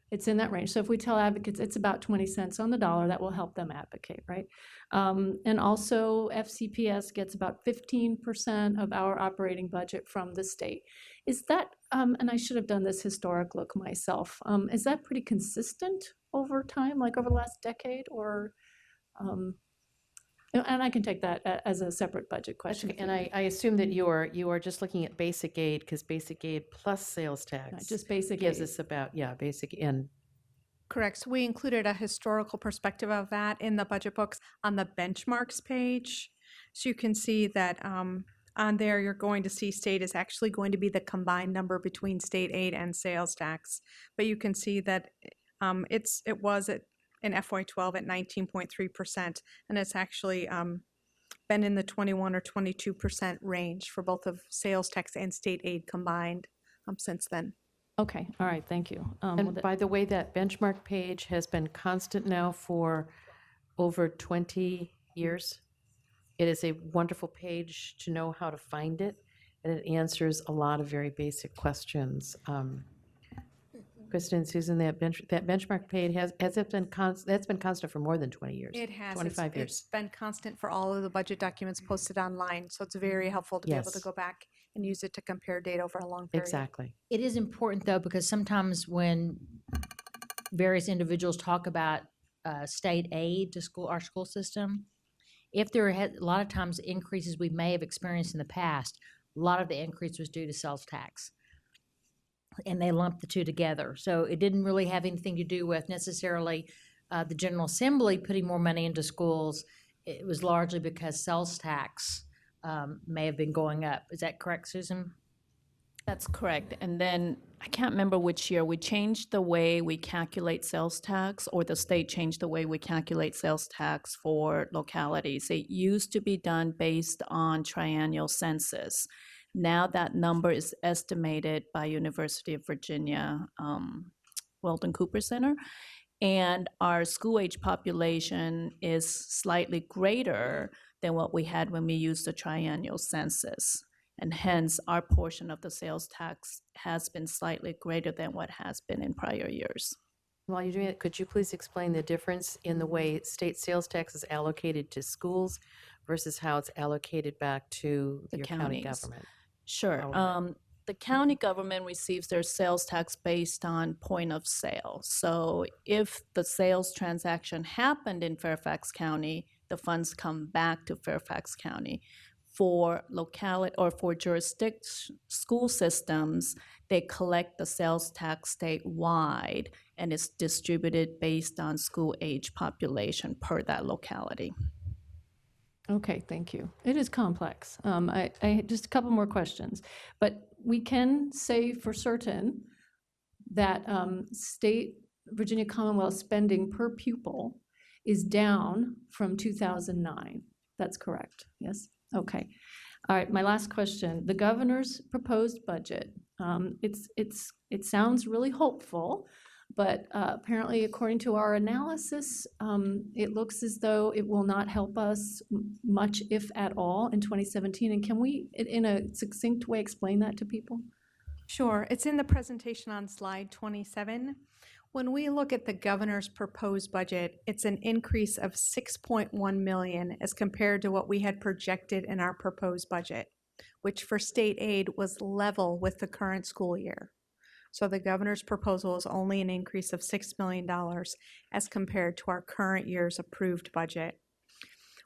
it's in that range. So if we tell advocates it's about 20 cents on the dollar, that will help them advocate, right? And also FCPS gets about 15% of our operating budget from the state. Is that, and I should have done this historic look myself, is that pretty consistent over time, like over the last decade, or, and I can take that as a separate budget question. And I assume that you are just looking at basic aid, because basic aid plus sales tax Just basic gives aid. us about, basic, and Correct. So we included a historical perspective of that in the budget books on the benchmarks page. So you can see that on there, you're going to see state is actually going to be the combined number between state aid and sales tax. But you can see that it was in FY12 at 19.3%, and it's actually been in the 21 or 22% range for both of sales tax and state aid combined since then. Okay, all right, thank you. And by the way, that benchmark page has been constant now for over 20 years. It is a wonderful page to know how to find it, and it answers a lot of very basic questions. Kristen, Susan, that benchmark page that's been constant for more than 20 years. It has. 25 years. It's been constant for all of the budget documents posted online, so it's very helpful to be able to Yes. go back and use it to compare data over a long period. Exactly. It is important, though, because sometimes when various individuals talk about state aid to our school system, if there had a lot of times increases we may have experienced in the past, a lot of the increase was due to sales tax. And they lumped the two together. So it didn't really have anything to do with necessarily the General Assembly putting more money into schools. It was largely because sales tax may have been going up. Is that correct, Susan? That's correct. And then I can't remember which year we changed the way we calculate sales tax, or the state changed the way we calculate sales tax for localities. It used to be done based on triennial census. Now that number is estimated by University of Virginia, Weldon Cooper Center, and our school age population is slightly greater than what we had when we used the triennial census. And hence, our portion of the sales tax has been slightly greater than what has been in prior years. While you're doing it, could you please explain the difference in the way state sales tax is allocated to schools versus how it's allocated back to The your county counties. government? Sure. The county government receives their sales tax based on point of sale. So if the sales transaction happened in Fairfax County, the funds come back to Fairfax County. For locality or for jurisdiction school systems, they collect the sales tax statewide, and it's distributed based on school age population per that locality. Okay, thank you. It is complex. I just a couple more questions, but we can say for certain that state Virginia Commonwealth spending per pupil is down from 2009. That's correct, yes? Okay. All right, my last question. The governor's proposed budget, it sounds really hopeful, but apparently, according to our analysis, it looks as though it will not help us much, if at all, in 2017. And can we, in a succinct way, explain that to people? Sure, it's in the presentation on slide 27. When we look at the governor's proposed budget, it's an increase of 6.1 million as compared to what we had projected in our proposed budget, which for state aid was level with the current school year. So the governor's proposal is only an increase of $6 million as compared to our current year's approved budget.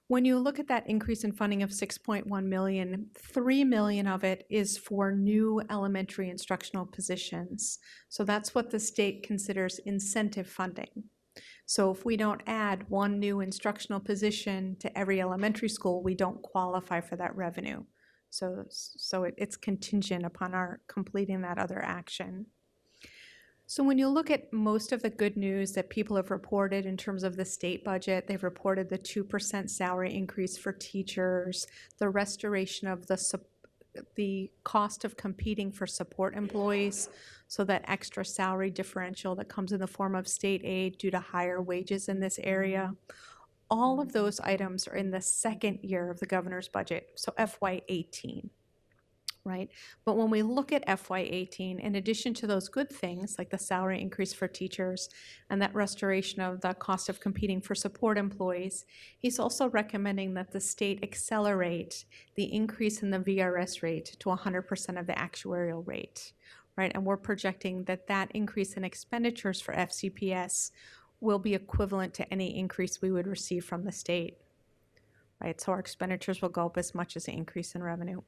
When you look at that increase in funding of 6.1 million, 3 million of it is for new elementary instructional positions. So that's what the state considers incentive funding. So if we don't add one new instructional position to every elementary school, we don't qualify for that revenue. So it's contingent upon our completing that other action. So when you look at most of the good news that people have reported in terms of the state budget, they've reported the 2% salary increase for teachers, the restoration of the cost of competing for support employees, so that extra salary differential that comes in the form of state aid due to higher wages in this area. All of those items are in the second year of the governor's budget, so FY18. Right? But when we look at FY18, in addition to those good things, like the salary increase for teachers and that restoration of the cost of competing for support employees, he's also recommending that the state accelerate the increase in the VRS rate to 100% of the actuarial rate, right? And we're projecting that that increase in expenditures for FCPS will be equivalent to any increase we would receive from the state, right? So our expenditures will go up as much as the increase in revenue.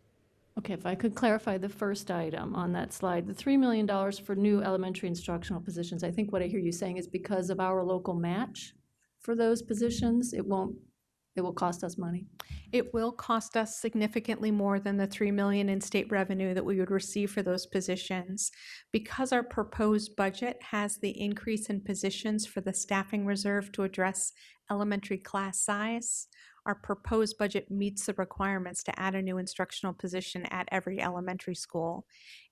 Okay, if I could clarify the first item on that slide, the $3 million for new elementary instructional positions, I think what I hear you saying is because of our local match for those positions, it will cost us money. It will cost us significantly more than the $3 million in state revenue that we would receive for those positions. Because our proposed budget has the increase in positions for the staffing reserve to address elementary class size, our proposed budget meets the requirements to add a new instructional position at every elementary school.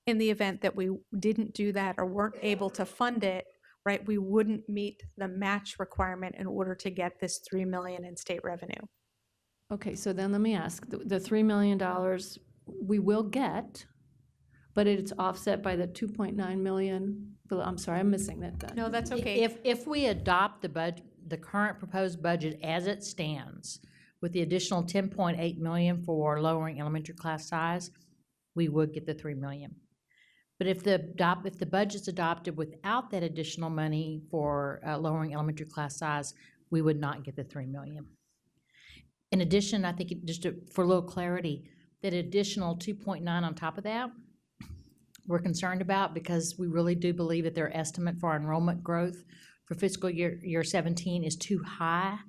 In the event that we didn't do that or weren't able to fund it, right, we wouldn't meet the match requirement in order to get this $3 million in state revenue. Okay, so then let me ask, the $3 million we will get, but it's offset by the 2.9 million, I'm sorry, I'm missing that then. No, that's okay. If we adopt the current proposed budget as it stands, with the additional 10.8 million for lowering elementary class size, we would get the 3 million. But if the budget's adopted without that additional money for lowering elementary class size, we would not get the 3 million. In addition, I think for a little clarity, that additional 2.9 on top of that, we're concerned about because we really do believe that their estimate for our enrollment growth for fiscal year 17 is too high.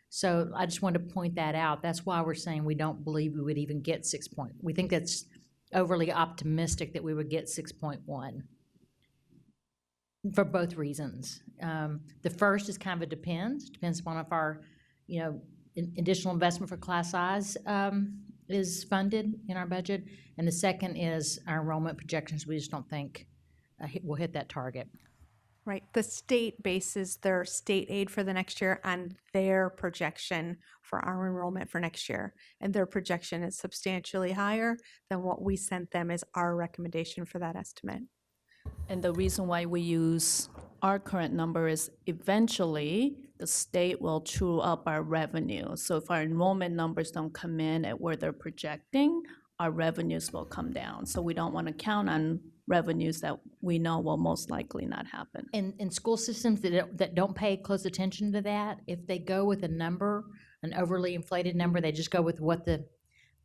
So I just wanted to point that out. That's why we're saying we don't believe we would even get 6 point. We think that's overly optimistic that we would get 6.1 for both reasons. The first is kind of depends upon if our, additional investment for class size is funded in our budget. And the second is our enrollment projections. We just don't think we'll hit that target. Right. The state bases their state aid for the next year on their projection for our enrollment for next year. And their projection is substantially higher than what we sent them as our recommendation for that estimate. And the reason why we use our current number is eventually the state will true up our revenue. So if our enrollment numbers don't come in at where they're projecting, our revenues will come down. So we don't want to count on revenues that we know will most likely not happen. In school systems that don't pay close attention to that, if they go with a number, an overly inflated number, they just go with what the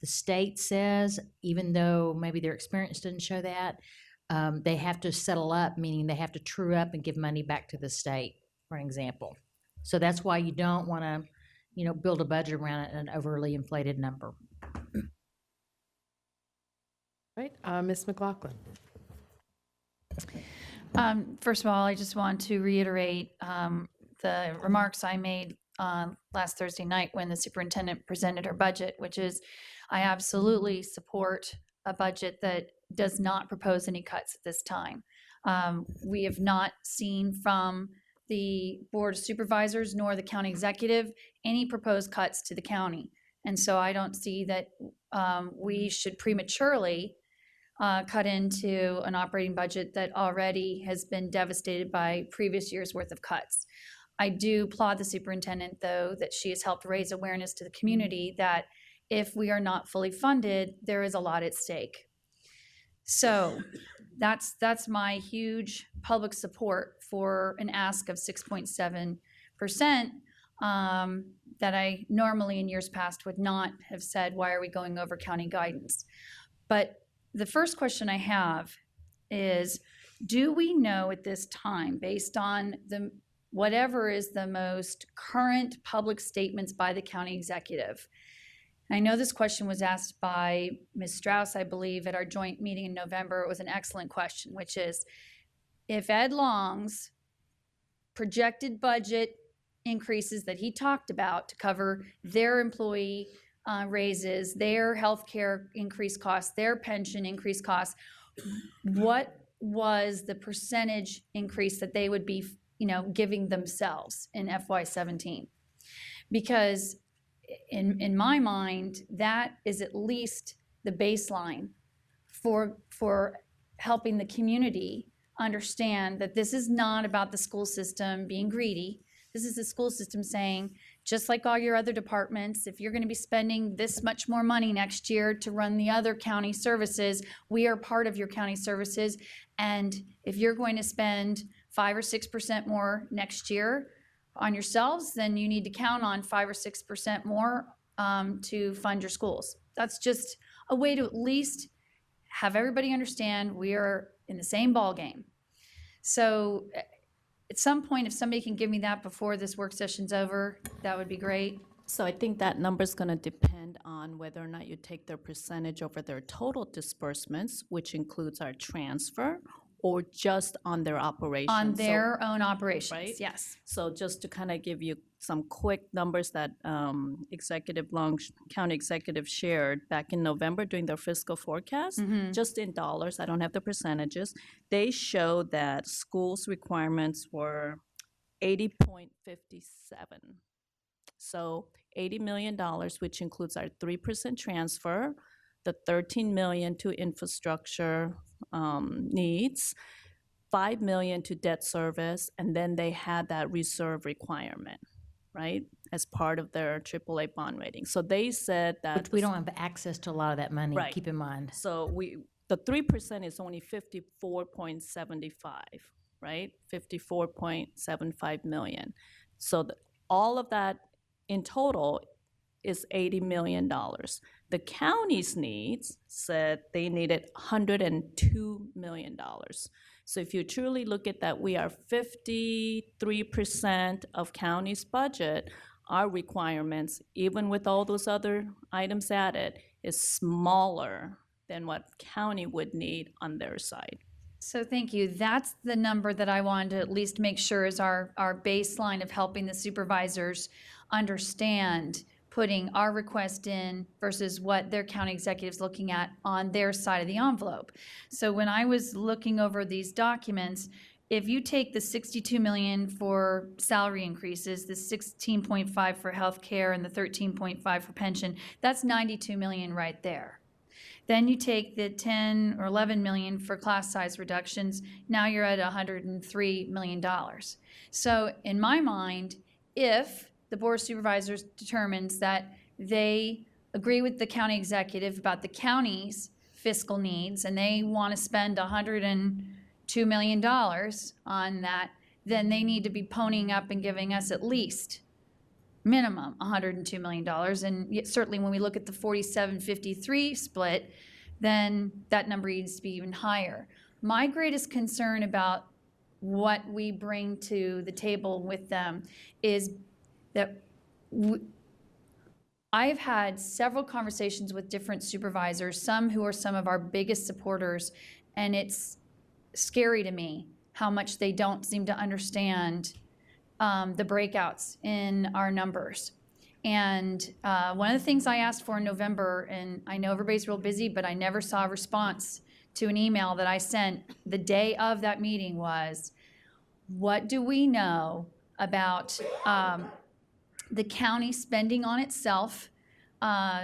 state says, even though maybe their experience didn't show that, they have to settle up, meaning they have to true up and give money back to the state, for example. So that's why you don't want to, build a budget around an overly inflated number. Right, Ms. McLaughlin. First of all, I just want to reiterate the remarks I made last Thursday night when the superintendent presented her budget, which is I absolutely support a budget that does not propose any cuts at this time. We have not seen from the Board of Supervisors nor the county executive any proposed cuts to the county. And so I don't see that we should prematurely cut into an operating budget that already has been devastated by previous years' worth of cuts. I do applaud the superintendent, though, that she has helped raise awareness to the community that if we are not fully funded, there is a lot at stake. So that's my huge public support for an ask of 6.7% that I normally in years past would not have said, why are we going over county guidance? But the first question I have is, do we know at this time, based on the whatever is the most current public statements by the county executive? And I know this question was asked by Ms. Strauss, I believe, at our joint meeting in November. It was an excellent question, which is, if Ed Long's projected budget increases that he talked about to cover their employee raises, their healthcare increased costs, their pension increased costs, what was the percentage increase that they would be, giving themselves in FY17? Because in my mind, that is at least the baseline for helping the community understand that this is not about the school system being greedy. This is the school system saying, just like all your other departments, if you're going to be spending this much more money next year to run the other county services, we are part of your county services. And if you're going to spend 5 or 6% more next year on yourselves, then you need to count on 5 or 6% more to fund your schools. That's just a way to at least have everybody understand we are in the same ballgame. So at some point, if somebody can give me that before this work session's over, that would be great. So I think that number's going to depend on whether or not you take their percentage over their total disbursements, which includes our transfer, or just on their operations. On their own operations, right? yes. So just to kind of give you some quick numbers that county executive shared back in November during their fiscal forecast, just in dollars, I don't have the percentages, they showed that schools' requirements were 80.57. So $80 million, which includes our 3% transfer, the $13 million to infrastructure needs, $5 million to debt service, and then they had that reserve requirement, right, as part of their AAA bond rating. So they said that Which we don't have access to a lot of that money, Right. keep in mind. So the 3% is only 54.75, right? 54.75 million. So all of that in total is $80 million. The county's needs said they needed $102 million. So if you truly look at that, we are 53% of county's budget. Our requirements, even with all those other items added, is smaller than what county would need on their side. So thank you. That's the number that I wanted to at least make sure is our baseline of helping the supervisors understand putting our request in versus what their county executive's looking at on their side of the envelope. So when I was looking over these documents, if you take the 62 million for salary increases, the 16.5 for healthcare and the 13.5 for pension, that's 92 million right there. Then you take the 10 or 11 million for class size reductions, now you're at $103 million. So in my mind, if the Board of Supervisors determines that they agree with the county executive about the county's fiscal needs and they want to spend $102 million on that, then they need to be ponying up and giving us at least minimum $102 million. And certainly when we look at the 47-53 split, then that number needs to be even higher. My greatest concern about what we bring to the table with them is that I've had several conversations with different supervisors, some who are some of our biggest supporters, and it's scary to me how much they don't seem to understand the breakouts in our numbers. And one of the things I asked for in November, and I know everybody's real busy, but I never saw a response to an email that I sent the day of that meeting was, what do we know about the county spending on itself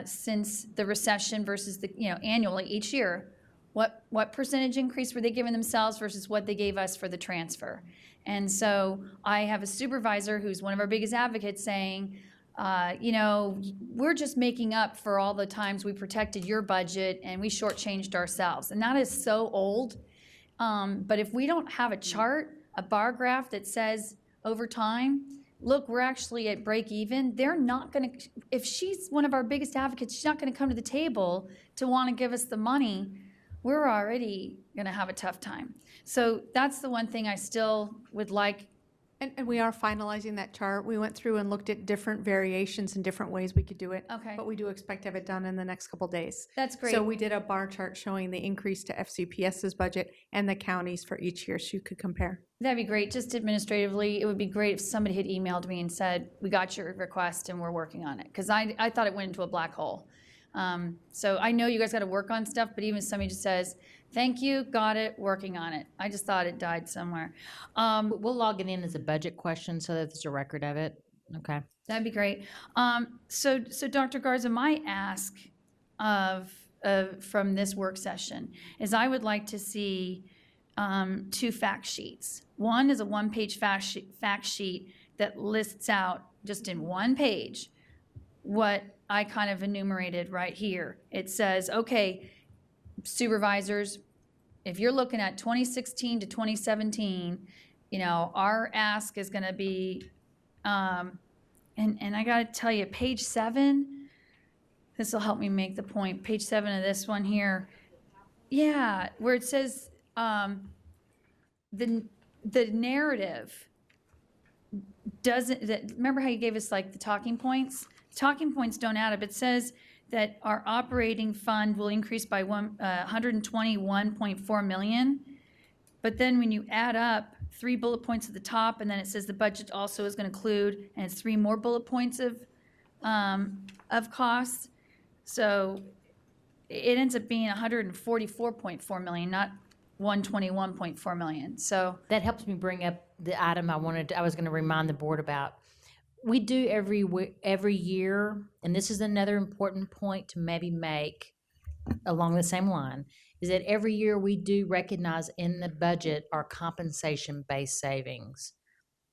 since the recession versus the, annually each year? What percentage increase were they giving themselves versus what they gave us for the transfer? And so I have a supervisor who's one of our biggest advocates saying, we're just making up for all the times we protected your budget and we shortchanged ourselves. And that is so old. But if we don't have a chart, a bar graph that says over time, look, we're actually at break even, they're not going to, if she's one of our biggest advocates, she's not going to come to the table to want to give us the money. We're already going to have a tough time. So that's the one thing I still would like. And we are finalizing that chart. We went through and looked at different variations and different ways we could do it. Okay. But we do expect to have it done in the next couple days. That's great. So we did a bar chart showing the increase to FCPS's budget and the counties for each year, so you could compare. That'd be great. Just administratively, it would be great if somebody had emailed me and said, we got your request and we're working on it. Because I thought it went into a black hole. So I know you guys got to work on stuff, but even if somebody just says, thank you, got it, working on it. I just thought it died somewhere. We'll log it in as a budget question so that there's a record of it. Okay. That'd be great. So Dr. Garza, my ask from this work session is I would like to see 2 fact sheets. One is a one-page fact sheet that lists out just in one page what I kind of enumerated right here. It says, okay, supervisors, if you're looking at 2016 to 2017, our ask is going to be, and I got to tell you, page 7, this will help me make the point. Page 7 of this one here, yeah, where it says the narrative doesn't. Remember how you gave us like the talking points? Talking points don't add up. It says that our operating fund will increase by 121.4 million. But then when you add up 3 bullet points at the top, and then it says the budget also is going to include, and it's 3 more bullet points of costs. So it ends up being 144.4 million, not 121.4 million. So That helps me bring up the item I was going to remind the board about. We do every year, and this is another important point to maybe make along the same line, is that every year we do recognize in the budget our compensation-based savings.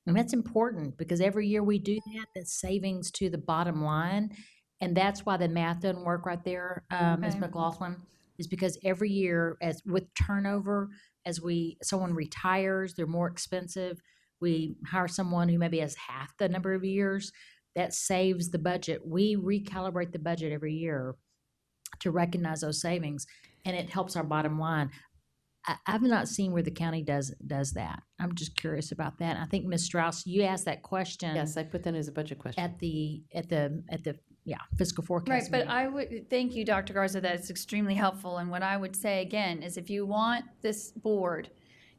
And that's important because every year we do that's savings to the bottom line. And that's why the math doesn't work right there, Ms. McLaughlin, is because every year, as with turnover, someone retires, they're more expensive. We hire someone who maybe has half the number of years. That saves the budget. We recalibrate the budget every year to recognize those savings, and it helps our bottom line. I've not seen where the county does that. I'm just curious about that. I think Ms. Strauss, you asked that question. Yes, I put that as a budget question. At the fiscal forecast. right, but meeting. I would thank you, Dr. Garza. That's extremely helpful. And what I would say again is, if you want this board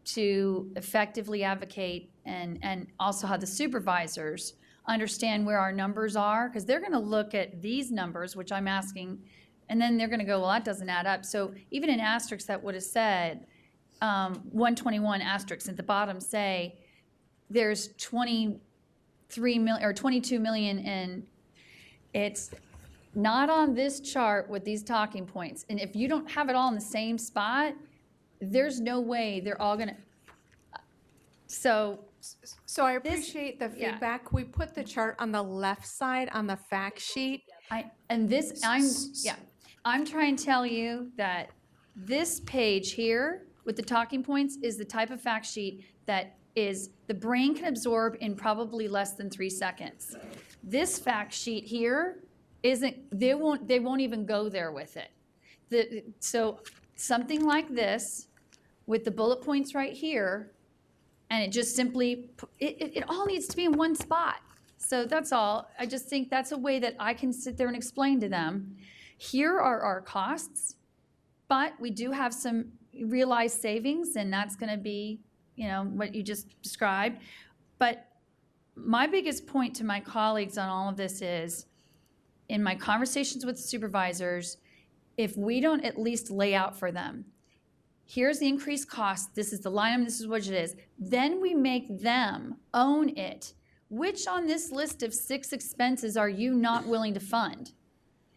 to effectively advocate and also have the supervisors understand where our numbers are, because they're going to look at these numbers, which I'm asking, and then they're going to go, well, that doesn't add up. So even in asterisks that would have said 121 asterisks at the bottom say there's 23 million or 22 million in. It's not on this chart with these talking points. And if you don't have it all in the same spot, there's no way they're all going to. So I appreciate the yeah. feedback. We put the chart on the left side on the fact sheet. I'm trying to tell you that this page here with the talking points is the type of fact sheet that is the brain can absorb in probably less than 3 seconds. This fact sheet here isn't. They won't even go there with it. So something like this with the bullet points right here, and it just simply it all needs to be in one spot. So that's all. I just think that's a way that I can sit there and explain to them, here are our costs, but we do have some realized savings, and that's going to be, what you just described. But my biggest point to my colleagues on all of this is, in my conversations with supervisors, if we don't at least lay out for them, here's the increased cost, this is the line item, this is what it is, then we make them own it. Which on this list of 6 expenses are you not willing to fund?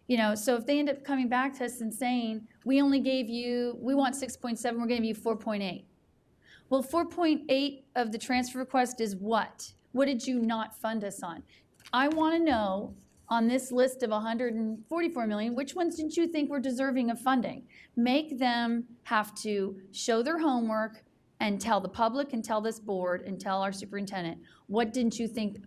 You know, so if they end up coming back to us and saying, we only gave you, we want 6.7, we're giving you 4.8. Well, 4.8 of the transfer request is what? What did you not fund us on? I want to know on this list of 144 million, which ones did you think were deserving of funding? Make them have to show their homework and tell the public and tell this board and tell our superintendent, what didn't you think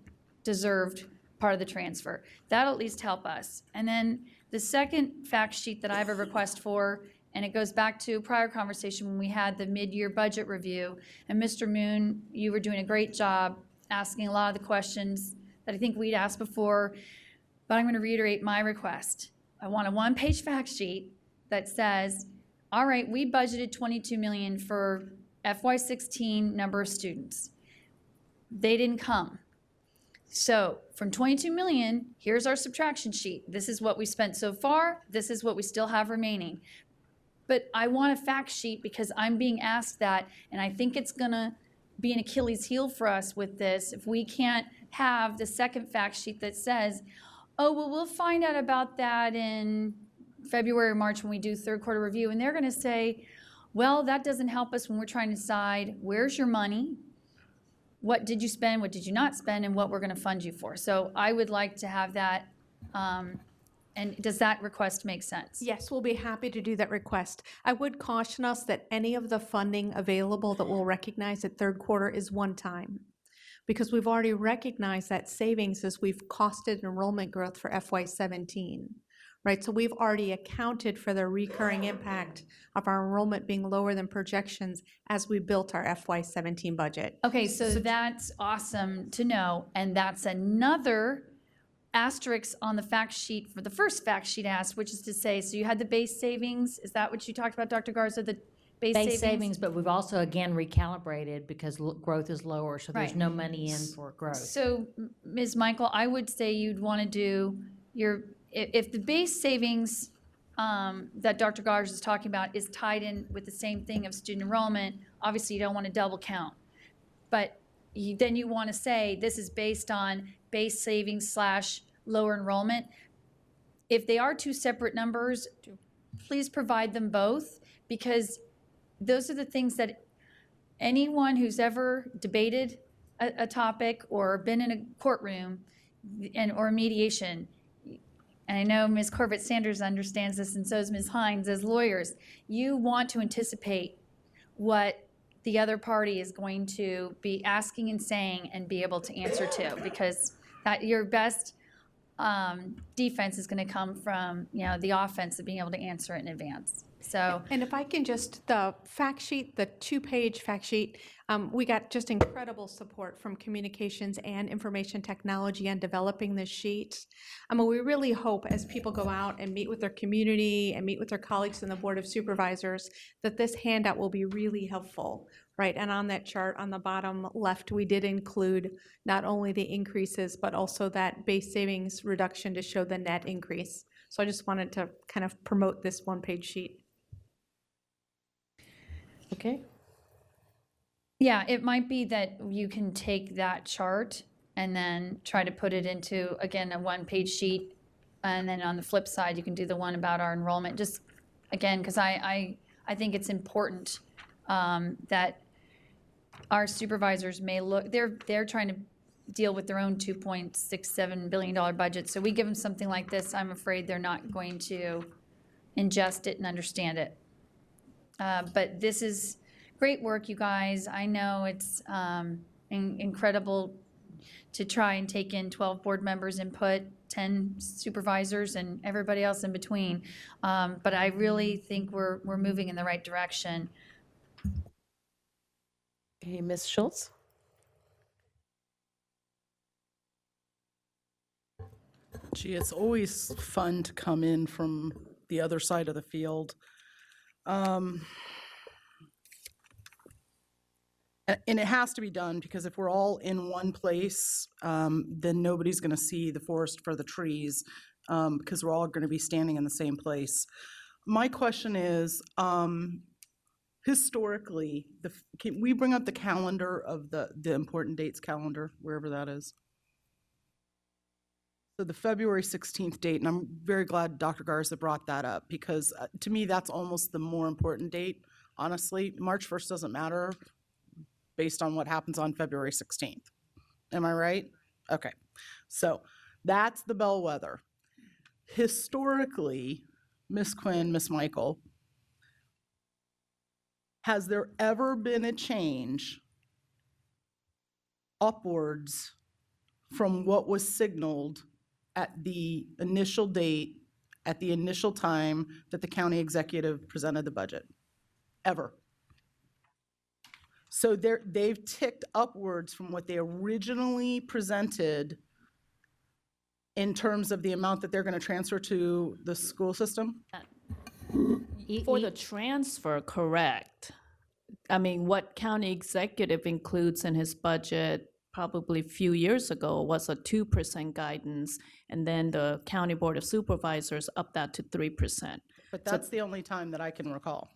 deserved part of the transfer? That'll at least help us. And then the second fact sheet that I have a request for, and it goes back to a prior conversation when we had the mid-year budget review, and Mr. Moon, you were doing a great job asking a lot of the questions that I think we'd asked before, but I'm going to reiterate my request. I want a one-page fact sheet that says, all right, we budgeted 22 million for FY16 number of students. They didn't come. So from 22 million, here's our subtraction sheet. This is what we spent so far. This is what we still have remaining. But I want a fact sheet because I'm being asked that, and I think it's going to be an Achilles heel for us with this if we can't have the second fact sheet that says, oh, well, we'll find out about that in February or March when we do third quarter review. And they're going to say, well, that doesn't help us when we're trying to decide where's your money, what did you spend, what did you not spend, and what we're going to fund you for. So I would like to have that. And does that request make sense? Yes, we'll be happy to do that request. I would caution us that any of the funding available that we'll recognize at third quarter is one time, because we've already recognized that savings as we've costed enrollment growth for FY17, right? So we've already accounted for the recurring impact of our enrollment being lower than projections as we built our FY17 budget. Okay, so that's awesome to know, and that's another asterisk on the fact sheet for the first fact sheet asked, which is to say, so you had the base savings, is that what you talked about, Dr. Garza, the base savings? But we've also again recalibrated because growth is lower, so there's Right. no money in for growth. So, Ms. Michael, I would say you'd want to do your, if the base savings that Dr. Garza is talking about is tied in with the same thing of student enrollment, obviously you don't want to double count. But then you want to say this is based on base savings / lower enrollment. If they are two separate numbers, please provide them both, because those are the things that anyone who's ever debated a topic or been in a courtroom or mediation, and I know Ms. Corbett Sanders understands this and so does Ms. Hines, as lawyers, you want to anticipate what the other party is going to be asking and saying and be able to answer to, because that your best defense is going to come from, you know, the offense of being able to answer it in advance. So, And if I can just, the fact sheet, the 2-page fact sheet, we got just incredible support from communications and information technology on developing this sheet. We really hope as people go out and meet with their community and meet with their colleagues in the Board of Supervisors that this handout will be really helpful, right? And on that chart on the bottom left, we did include not only the increases, but also that base savings reduction to show the net increase. So I just wanted to kind of promote this 1-page sheet. Okay. yeah, it might be that you can take that chart and then try to put it into, again, a 1-page sheet. And then on the flip side, you can do the one about our enrollment. Just, again, because I think it's important that our supervisors may look, they're trying to deal with their own $2.67 billion budget. So we give them something like this, I'm afraid they're not going to ingest it and understand it. But this is great work, you guys. I know it's incredible to try and take in 12 board members' input, 10 supervisors, and everybody else in between. But I really think we're moving in the right direction. Hey, Ms. Schultz? Gee, it's always fun to come in from the other side of the field. And it has to be done, because if we're all in one place, then nobody's going to see the forest for the trees. because we're all going to be standing in the same place. My question is, historically, can we bring up the calendar of the important dates calendar, wherever that is? So the February 16th date, and I'm very glad Dr. Garza brought that up, because to me, that's almost the more important date, honestly. March 1st doesn't matter based on what happens on February 16th. Am I right? Okay. So that's the bellwether. Historically, Ms. Quinn, Ms. Michael, has there ever been a change upwards from what was signaled at the initial date, at the initial time that the county executive presented the budget? Ever? So they've ticked upwards from what they originally presented in terms of the amount that they're going to transfer to the school system? For the transfer, correct. I mean, what county executive includes in his budget probably a few years ago was a 2% guidance, and then the county board of supervisors upped that to 3%. But that's the only time that I can recall.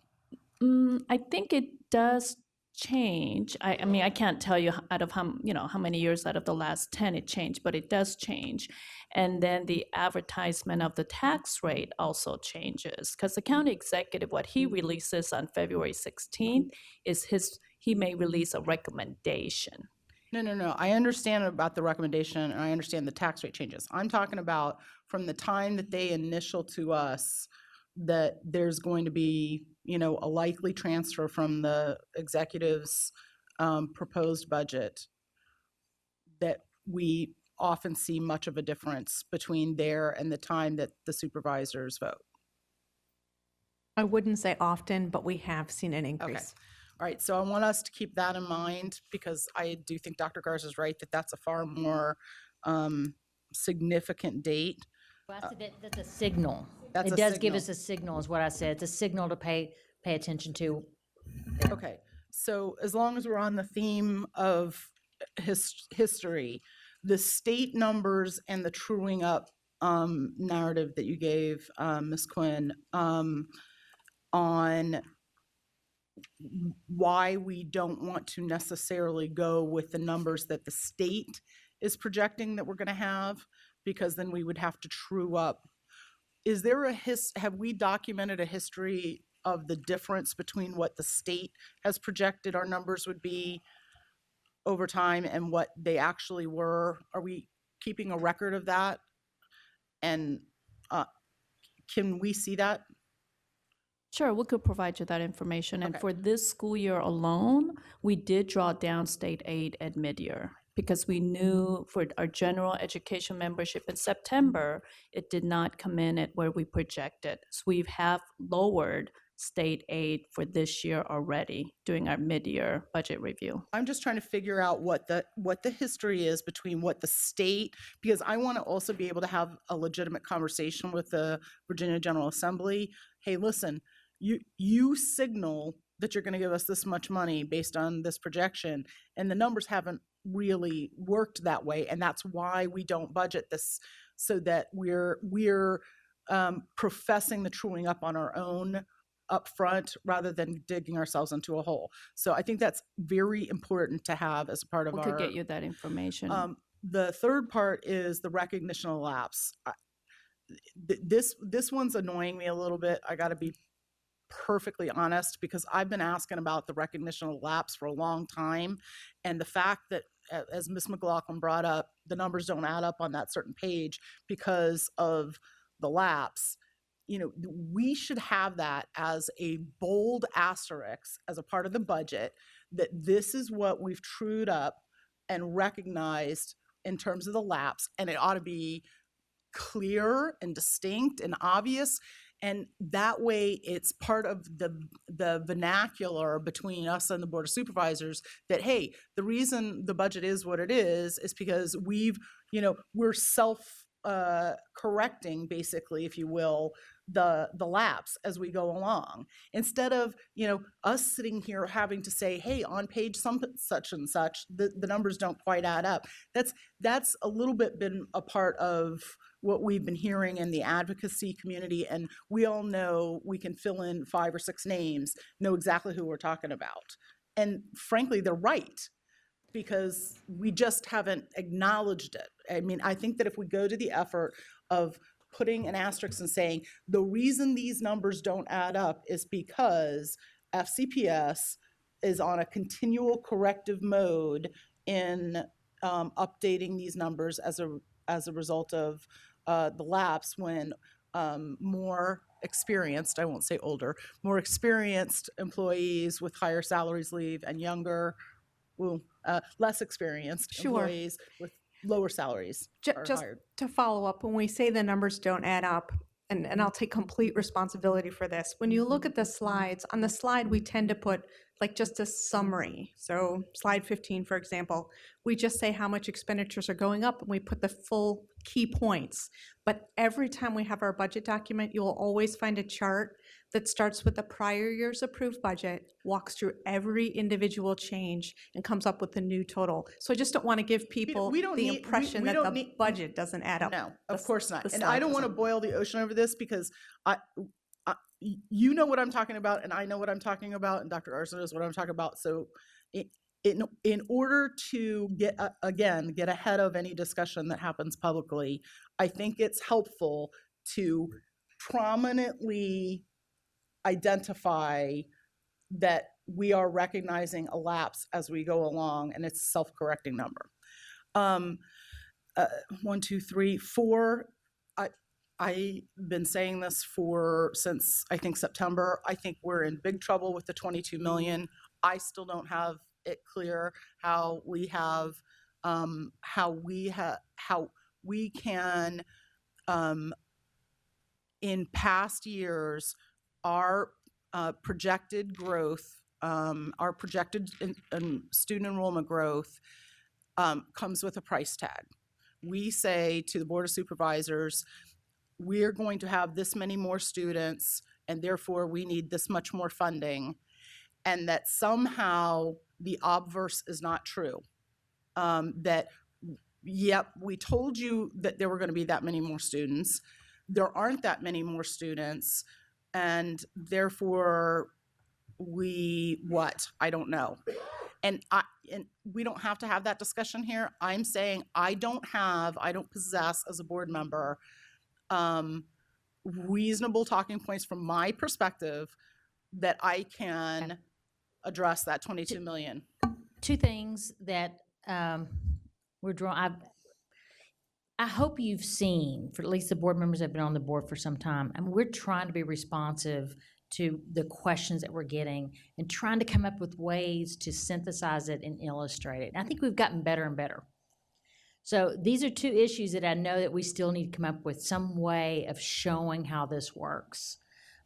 I think it does change. I mean, I can't tell you out of how many years out of the last 10 it changed, but it does change. And then the advertisement of the tax rate also changes, because the county executive, what he releases on February 16th is he may release a recommendation. No. I understand about the recommendation, and I understand the tax rate changes. I'm talking about from the time that they initial to us that there's going to be, a likely transfer from the executive's proposed budget, that we often see much of a difference between there and the time that the supervisors vote. I wouldn't say often, but we have seen an increase. Okay. All right, so I want us to keep that in mind, because I do think Dr. Garza is right that that's a far more significant date. Well, I said that's a signal. That's It a does give signal. us a signal, is what I said. It's a signal to pay attention to. Okay, so as long as we're on the theme of history, the state numbers and the truing up narrative that you gave, Ms. Quinn, on why we don't want to necessarily go with the numbers that the state is projecting that we're going to have, because then we would have to true up. Is there have we documented a history of the difference between what the state has projected our numbers would be over time and what they actually were? Are we keeping a record of that? And can we see that? Sure, we could provide you that information. And Okay. for this school year alone, we did draw down state aid at mid-year, because we knew for our general education membership in September, it did not come in at where we projected. So we have lowered state aid for this year already during our mid-year budget review. I'm just trying to figure out what the history is between what the state, because I want to also be able to have a legitimate conversation with the Virginia General Assembly. Hey, listen, you signal that you're going to give us this much money based on this projection, and the numbers haven't really worked that way, and that's why we don't budget this, so that we're professing the truing up on our own up front rather than digging ourselves into a hole. So I think that's very important to have as a part of We our. could get you that information. The third part is the recognition of lapse. This one's annoying me a little bit. I got to be perfectly honest, because I've been asking about the recognition of lapse for a long time, and the fact that, as Ms. McLaughlin brought up, the numbers don't add up on that certain page because of the lapse. We should have that as a bold asterisk as a part of the budget, that this is what we've trued up and recognized in terms of the lapse, and it ought to be clear and distinct and obvious. And that way it's part of the vernacular between us and the Board of Supervisors that, hey, the reason the budget is what it is because we're self-correcting, basically, if you will, the lapse as we go along. Instead of, us sitting here having to say, hey, on page such and such, the numbers don't quite add up. That's a little bit been a part of what we've been hearing in the advocacy community, and we all know we can fill in 5 or 6 names, know exactly who we're talking about. And frankly, they're right, because we just haven't acknowledged it. I mean, I think that if we go to the effort of putting an asterisk and saying, the reason these numbers don't add up is because FCPS is on a continual corrective mode in updating these numbers as a result of the lapse, when more experienced, I won't say older, more experienced employees with higher salaries leave, and younger, less experienced employees with lower salaries are Just hired. to follow up, when we say the numbers don't add up, and I'll take complete responsibility for this, when you look at the slides, on the slide, we tend to put like just a summary. So slide 15, for example, we just say how much expenditures are going up, and we put the full key points. But every time we have our budget document, you'll always find a chart that starts with the prior year's approved budget, walks through every individual change, and comes up with the new total. So I just don't want to give people the impression that the budget doesn't add up. No, of course not. the And slide I don't want to doesn't. boil the ocean over this, because you know what I'm talking about, and I know what I'm talking about, and Dr. Arson knows what I'm talking about. So in order to get ahead of any discussion that happens publicly, I think it's helpful to prominently identify that we are recognizing a lapse as we go along, and it's a self-correcting number. 1, 2, 3, 4. I've been saying this since I think September. I think we're in big trouble with the 22 million. I still don't have it clear how we can, in past years, our projected growth, our projected student enrollment growth comes with a price tag. We say to the Board of Supervisors, we're going to have this many more students, and therefore we need this much more funding, and that somehow the obverse is not true. That, yep, we told you that there were going to be that many more students. There aren't that many more students, and therefore I don't know. And we don't have to have that discussion here. I'm saying I don't possess as a board member reasonable talking points from my perspective that I can address that 22 million. 2 things that we're drawing. I hope you've seen, for at least the board members that have been on the board for some time, I mean, we're trying to be responsive to the questions that we're getting and trying to come up with ways to synthesize it and illustrate it. And I think we've gotten better and better. So these are 2 issues that I know that we still need to come up with some way of showing how this works.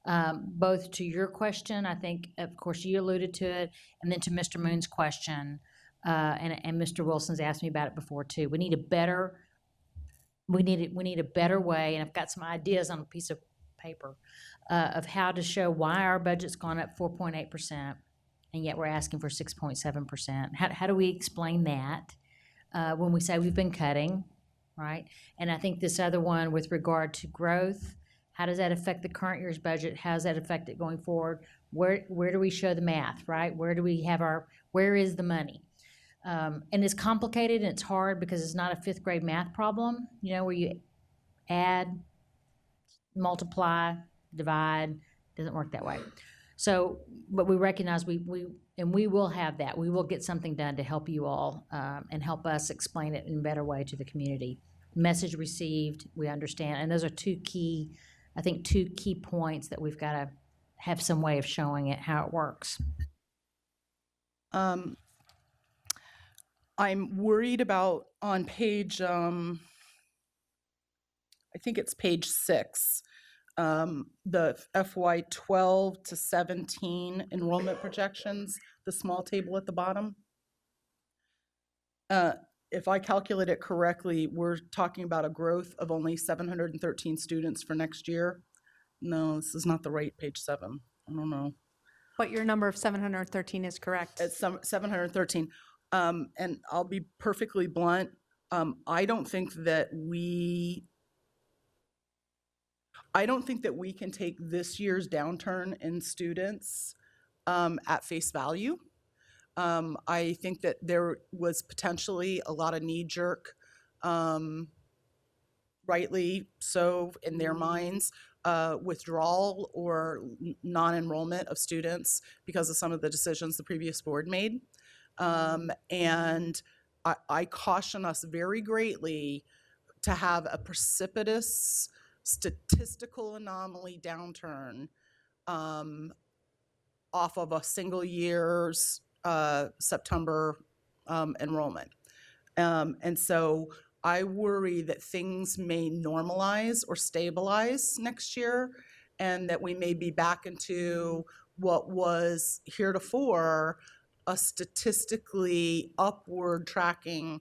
Both to your question, I think, of course, you alluded to it, and then to Mr. Moon's question, and Mr. Wilson's asked me about it before too. We need a better way, and I've got some ideas on a piece of paper of how to show why our budget's gone up 4.8%, and yet we're asking for 6.7%. How do we explain that? When we say we've been cutting, right? And I think this other one with regard to growth, how does that affect the current year's budget? How does that affect it going forward? Where do we show the math, right? Where is the money? And it's complicated and it's hard because it's not a 5th grade math problem, where you add, multiply, divide. Doesn't work that way. So, but we recognize we will have that. We will get something done to help you all and help us explain it in a better way to the community. Message received, we understand. And those are 2 key points that we've got to have some way of showing it, how it works. I'm worried about on page, I think it's page 6, the FY 12 to 17 enrollment projections, the small table at the bottom. If I calculate it correctly, we're talking about a growth of only 713 students for next year. No, this is not the right page 7. I don't know. But your number of 713 is correct. It's 713. And I'll be perfectly blunt. I don't think that we I don't think that we can take this year's downturn in students at face value. I think that there was potentially a lot of knee-jerk, rightly so in their minds, withdrawal or non-enrollment of students because of some of the decisions the previous board made. And I caution us very greatly to have a precipitous statistical anomaly downturn off of a single year's September enrollment. And so I worry that things may normalize or stabilize next year, and that we may be back into what was heretofore a statistically upward tracking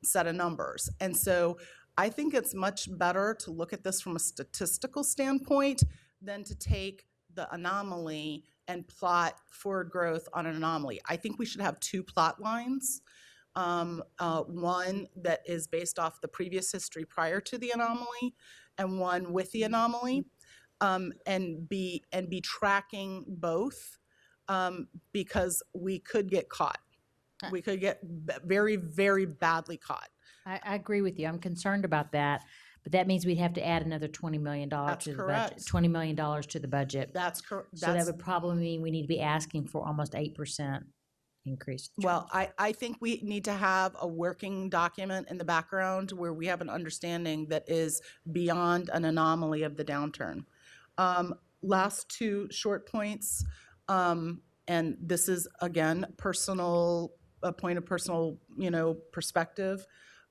set of numbers. And so I think it's much better to look at this from a statistical standpoint than to take the anomaly and plot forward growth on an anomaly. I think we should have two plot lines. One that is based off the previous history prior to the anomaly, and one with the anomaly, and be tracking both, because we could get caught. We could get very, very badly caught. I agree with you. I'm concerned about that, but that means we'd have to add another $20 million That's to the correct. budget. $20 million to the budget. That's correct. So that would probably mean we need to be asking for almost 8% increase. Well, I think we need to have a working document in the background where we have an understanding that is beyond an anomaly of the downturn. Last two short points, and this is, again, a point of personal, perspective.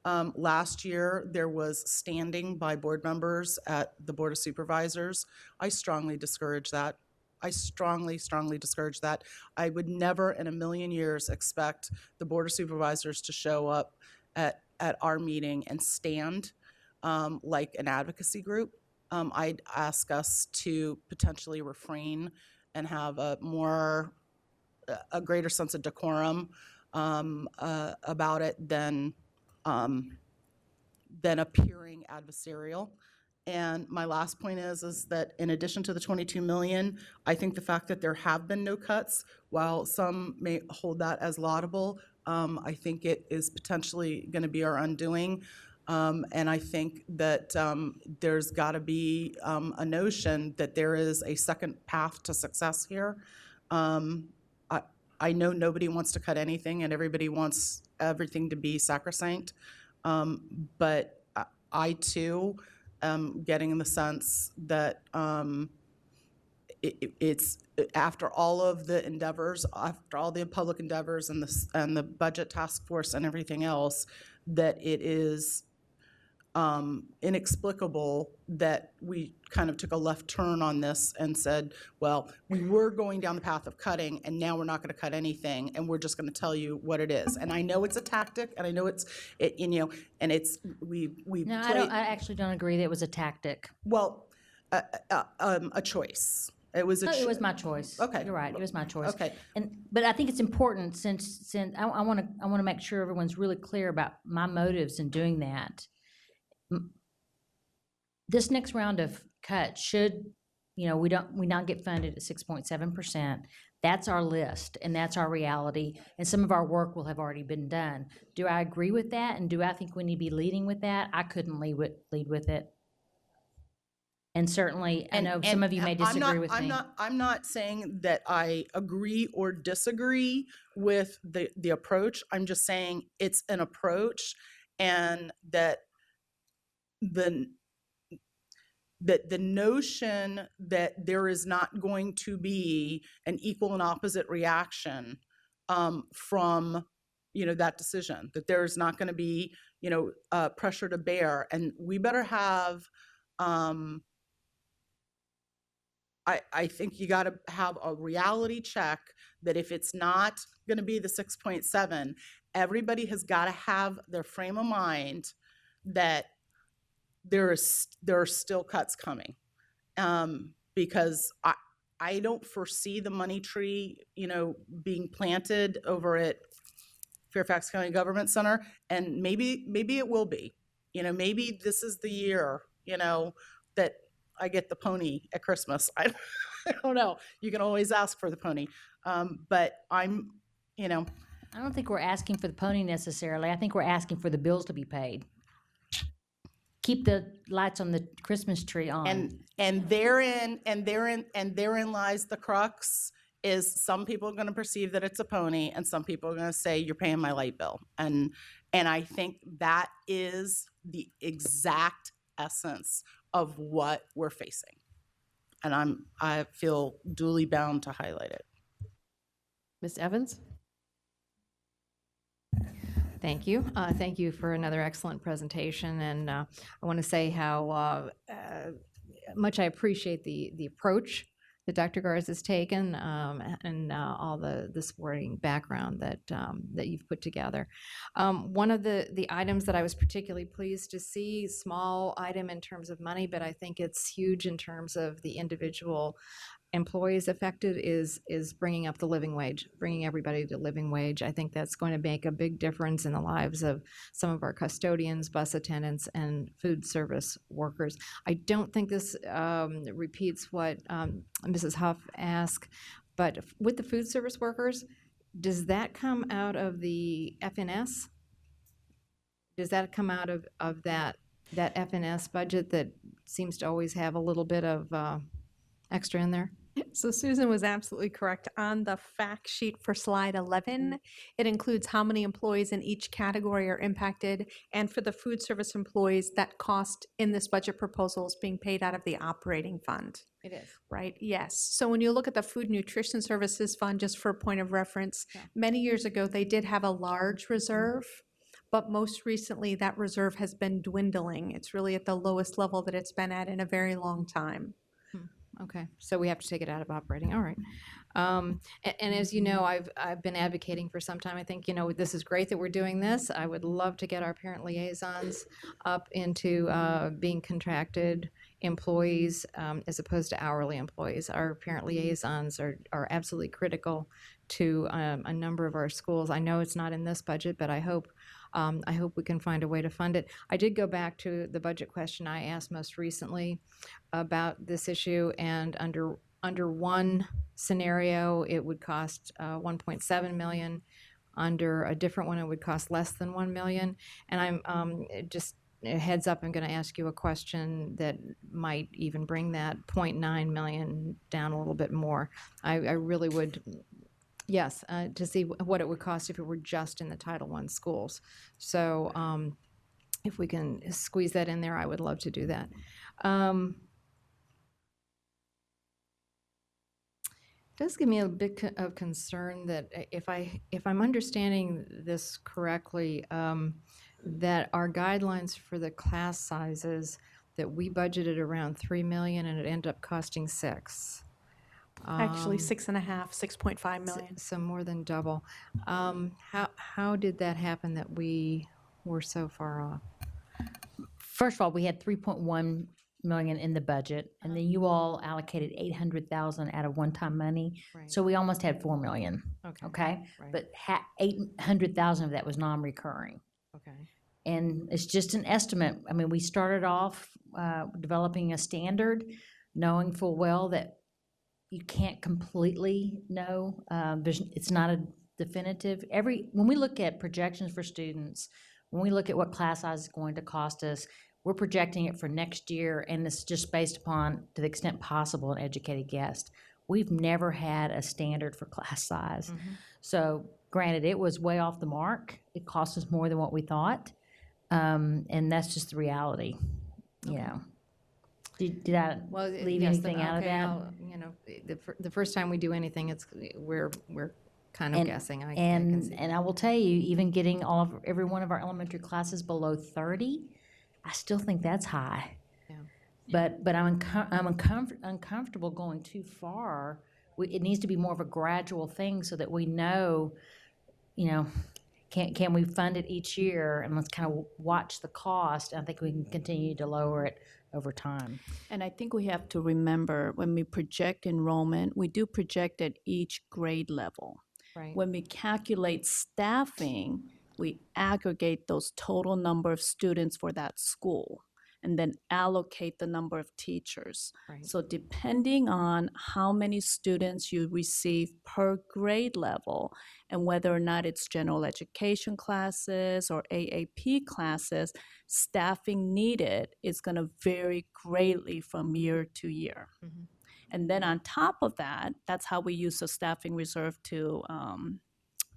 Last year, there was standing by board members at the Board of Supervisors. I strongly discourage that. I strongly, strongly discourage that. I would never in a million years expect the Board of Supervisors to show up at our meeting and stand like an advocacy group. I'd ask us to potentially refrain and have a greater sense of decorum about it than appearing adversarial. And my last point is that in addition to the 22 million, I think the fact that there have been no cuts, while some may hold that as laudable, I think it is potentially going to be our undoing. And I think that there's got to be a notion that there is a second path to success here. I know nobody wants to cut anything and everybody wants everything to be sacrosanct, but I too am getting the sense that it's after all of the endeavors, after all the public endeavors and the budget task force and everything else, that it is inexplicable that we kind of took a left turn on this and said, well, we were going down the path of cutting and now we're not going to cut anything and we're just going to tell you what it is. And I know it's a tactic and I know and it's, No, I actually don't agree that it was a tactic. Well, a choice. It was It was my choice. Okay. You're right, it was my choice. Okay. But I think it's important since I want to make sure everyone's really clear about my motives in doing that. This next round of cuts should, we not get funded at 6.7%. That's our list and that's our reality. And some of our work will have already been done. Do I agree with that? And do I think we need to be leading with that? I couldn't lead with it. And certainly, I know some of you may disagree with me. I'm not saying that I agree or disagree with the approach. I'm just saying it's an approach, and that the notion that there is not going to be an equal and opposite reaction from that decision, that there's not going to be pressure to bear, and we better have. I think you got to have a reality check that if it's not going to be the 6.7, everybody has got to have their frame of mind that there are still cuts coming, because I don't foresee the money tree being planted over at Fairfax County Government Center, and maybe it will be. Maybe this is the year that I get the pony at Christmas. I don't know. You can always ask for the pony. But I'm, you know, I don't think we're asking for the pony necessarily. I think we're asking for the bills to be paid. Keep the lights on the Christmas tree on. and therein lies the crux. Is some people are going to perceive that it's a pony, and some people are going to say you're paying my light bill, and I think that is the exact essence of what we're facing, and I feel duly bound to highlight it. Ms. Evans? Thank you. Thank you for another excellent presentation. And I want to say how much I appreciate the approach that Dr. Garza has taken and all the supporting background that you've put together. One of the items that I was particularly pleased to see, small item in terms of money, but I think it's huge in terms of the individual employees affected, is bringing up the living wage, bringing everybody to living wage. I think that's going to make a big difference in the lives of some of our custodians, bus attendants, and food service workers. I don't think this repeats what Mrs. Huff asked, but with the food service workers, does that come out of the FNS? Does that come out of that FNS budget that seems to always have a little bit of extra in there? So Susan was absolutely correct. On the fact sheet for slide 11, it includes how many employees in each category are impacted. And for the food service employees, that cost in this budget proposal is being paid out of the operating fund. It is. Right, yes. So when you look at the Food Nutrition Services Fund, just for a point of reference, many years ago, they did have a large reserve, but most recently, that reserve has been dwindling. It's really at the lowest level that it's been at in a very long time. Okay, so we have to take it out of operating, all right. And as you know, I've been advocating for some time. I think, this is great that we're doing this. I would love to get our parent liaisons up into being contracted employees as opposed to hourly employees. Our parent liaisons are absolutely critical to a number of our schools. I know it's not in this budget, but I hope we can find a way to fund it. I did go back to the budget question I asked most recently about this issue, and under one scenario, it would cost 1.7 million. Under a different one, it would cost less than 1 million. And I'm just a heads up, I'm going to ask you a question that might even bring that 0.9 million down a little bit more. I really would. Yes, to see what it would cost if it were just in the Title I schools. So if we can squeeze that in there, I would love to do that. It does give me a bit of concern that if I'm understanding this correctly, that our guidelines for the class sizes, that we budgeted around 3 million and it ended up costing 6. Actually, 6.5, 6.5 million. So more than double. How did that happen that we were so far off? First of all, we had 3.1 million in the budget, and then you all allocated 800,000 out of one-time money. Right. So we almost had 4 million. Okay? Right. But 800,000 of that was non-recurring. Okay. And it's just an estimate. I mean, we started off developing a standard, knowing full well that you can't completely know. It's not a definitive. When we look at projections for students, when we look at what class size is going to cost us, we're projecting it for next year, and it's just based upon, to the extent possible, an educated guess. We've never had a standard for class size. Mm-hmm. So granted, it was way off the mark. It cost us more than what we thought. And that's just the reality, you know. Did I leave anything out of that? The first time we do anything, we're kind of guessing. I can see. And I will tell you, even getting every one of our elementary classes below 30, I still think that's high. Yeah. But I'm uncomfortable going too far. It needs to be more of a gradual thing so that we know, can we fund it each year, and let's kind of watch the cost. I think we can continue to lower it over time. And I think we have to remember, when we project enrollment, we do project at each grade level. Right. When we calculate staffing, we aggregate those total number of students for that school. and then allocate the number of teachers. Right. So depending on how many students you receive per grade level and whether or not it's general education classes or AAP classes, staffing needed is going to vary greatly from year to year. Mhm. And then on top of that, that's how we use the staffing reserve to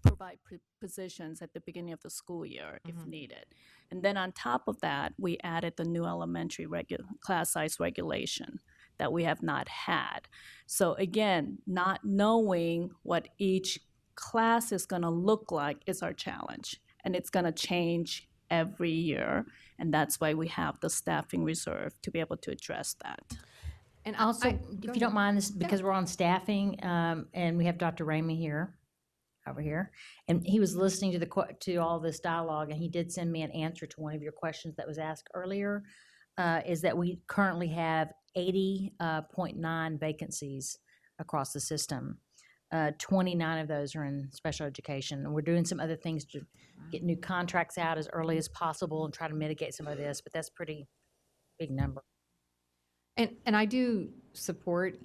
provide positions at the beginning of the school year if needed. And then on top of that, we added the new elementary class size regulation that we have not had. So again, not knowing what each class is going to look like is our challenge. And it's going to change every year. And that's why we have the staffing reserve to be able to address that. And Also, go if you ahead. don't mind, this because we're on staffing, and we have Dr. Ramey here, over here, and he was listening to to all this dialogue, and he did send me an answer to one of your questions that was asked earlier. Is that we currently have 80.9 vacancies across the system. 29 of those are in special education, and we're doing some other things to get new contracts out as early as possible and try to mitigate some of this. But that's pretty big number. And I do support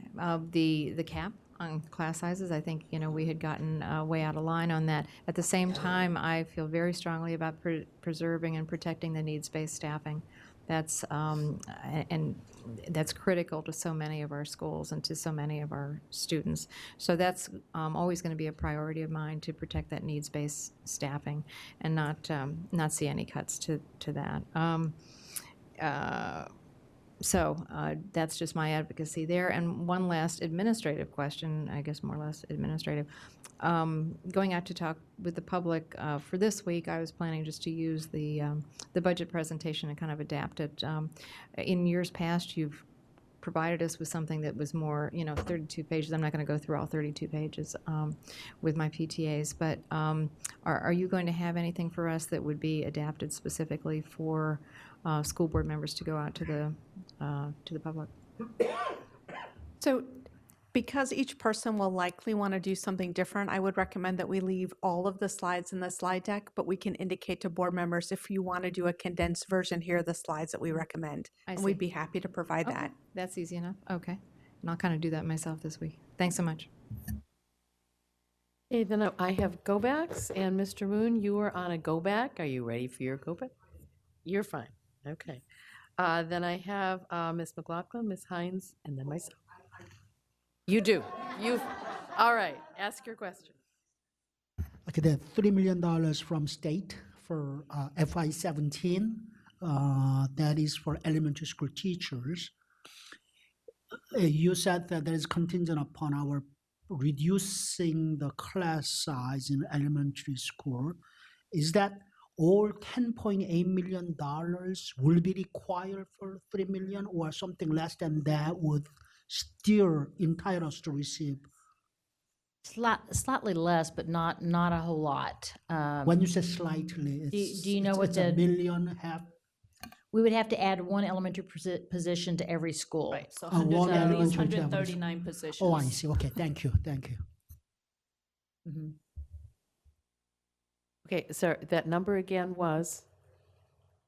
the cap on class sizes. I think, we had gotten way out of line on that. At the same time, I feel very strongly about preserving and protecting the needs-based staffing. That's and that's critical to so many of our schools and to so many of our students. So that's always going to be a priority of mine, to protect that needs-based staffing and not see any cuts to that. So that's just my advocacy there. And one last administrative question, I guess more or less administrative. Going out to talk with the public for this week, I was planning just to use the budget presentation and kind of adapt it. In years past, you've provided us with something that was more, 32 pages. I'm not going to go through all 32 pages with my PTAs, but are you going to have anything for us that would be adapted specifically for school board members to go out to the public? So because each person will likely want to do something different, I would recommend that we leave all of the slides in the slide deck, but we can indicate to board members if you want to do a condensed version, here are the slides that we recommend. I And see. we'd be happy to provide Okay, that. that's easy enough. Okay. And I'll kind of do that myself this week. Thanks so much. Okay, then I have go backs, and Mr. Moon, you are on a go back. Are you ready for your go back? You're fine. Okay. Then I have Ms. McLaughlin, Ms. Hines, and then myself. You do. All right. Ask your question. Okay, the $3 million from state for FY17, that is for elementary school teachers. You said that there is contingent upon our reducing the class size in elementary school. Is that all $10.8 million will be required for $3 million, or something less than that would still entitle us to receive? Slightly less, but not a whole lot. When you say slightly, do it's, you know what it's a the- million, half? We would have to add one elementary position to every school. Right, so one 100, at least elementary 139 positions. Oh, I see. Okay, thank you. Mhm. Okay, so that number again was?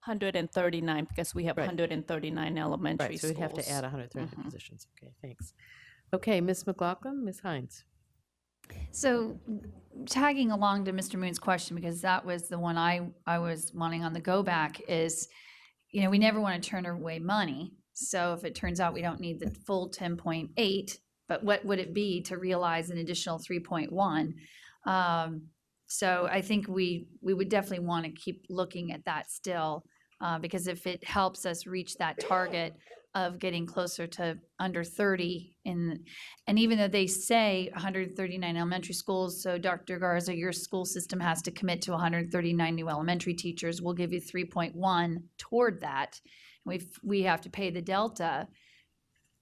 139, because we have Right. 139 elementary Right, so schools. we'd have to add 139 positions. Okay, thanks. Okay, Ms. McLaughlin, Ms. Hines. So tagging along to Mr. Moon's question, because that was the one I was wanting on the go back, is, we never want to turn away money. So if it turns out we don't need the full 10.8, but what would it be to realize an additional 3.1? So I think we would definitely want to keep looking at that still, because if it helps us reach that target of getting closer to under 30, and even though they say 139 elementary schools, so Dr. Garza, your school system has to commit to 139 new elementary teachers, we'll give you 3.1 toward that. We have to pay the delta.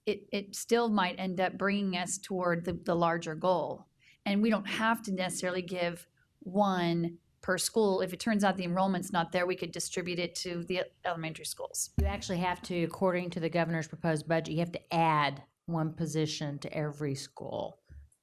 It still might end up bringing us toward the larger goal. And we don't have to necessarily give one per school. If it turns out the enrollment's not there, we could distribute it to the elementary schools. You actually have to, according to the governor's proposed budget, you have to add one position to every school,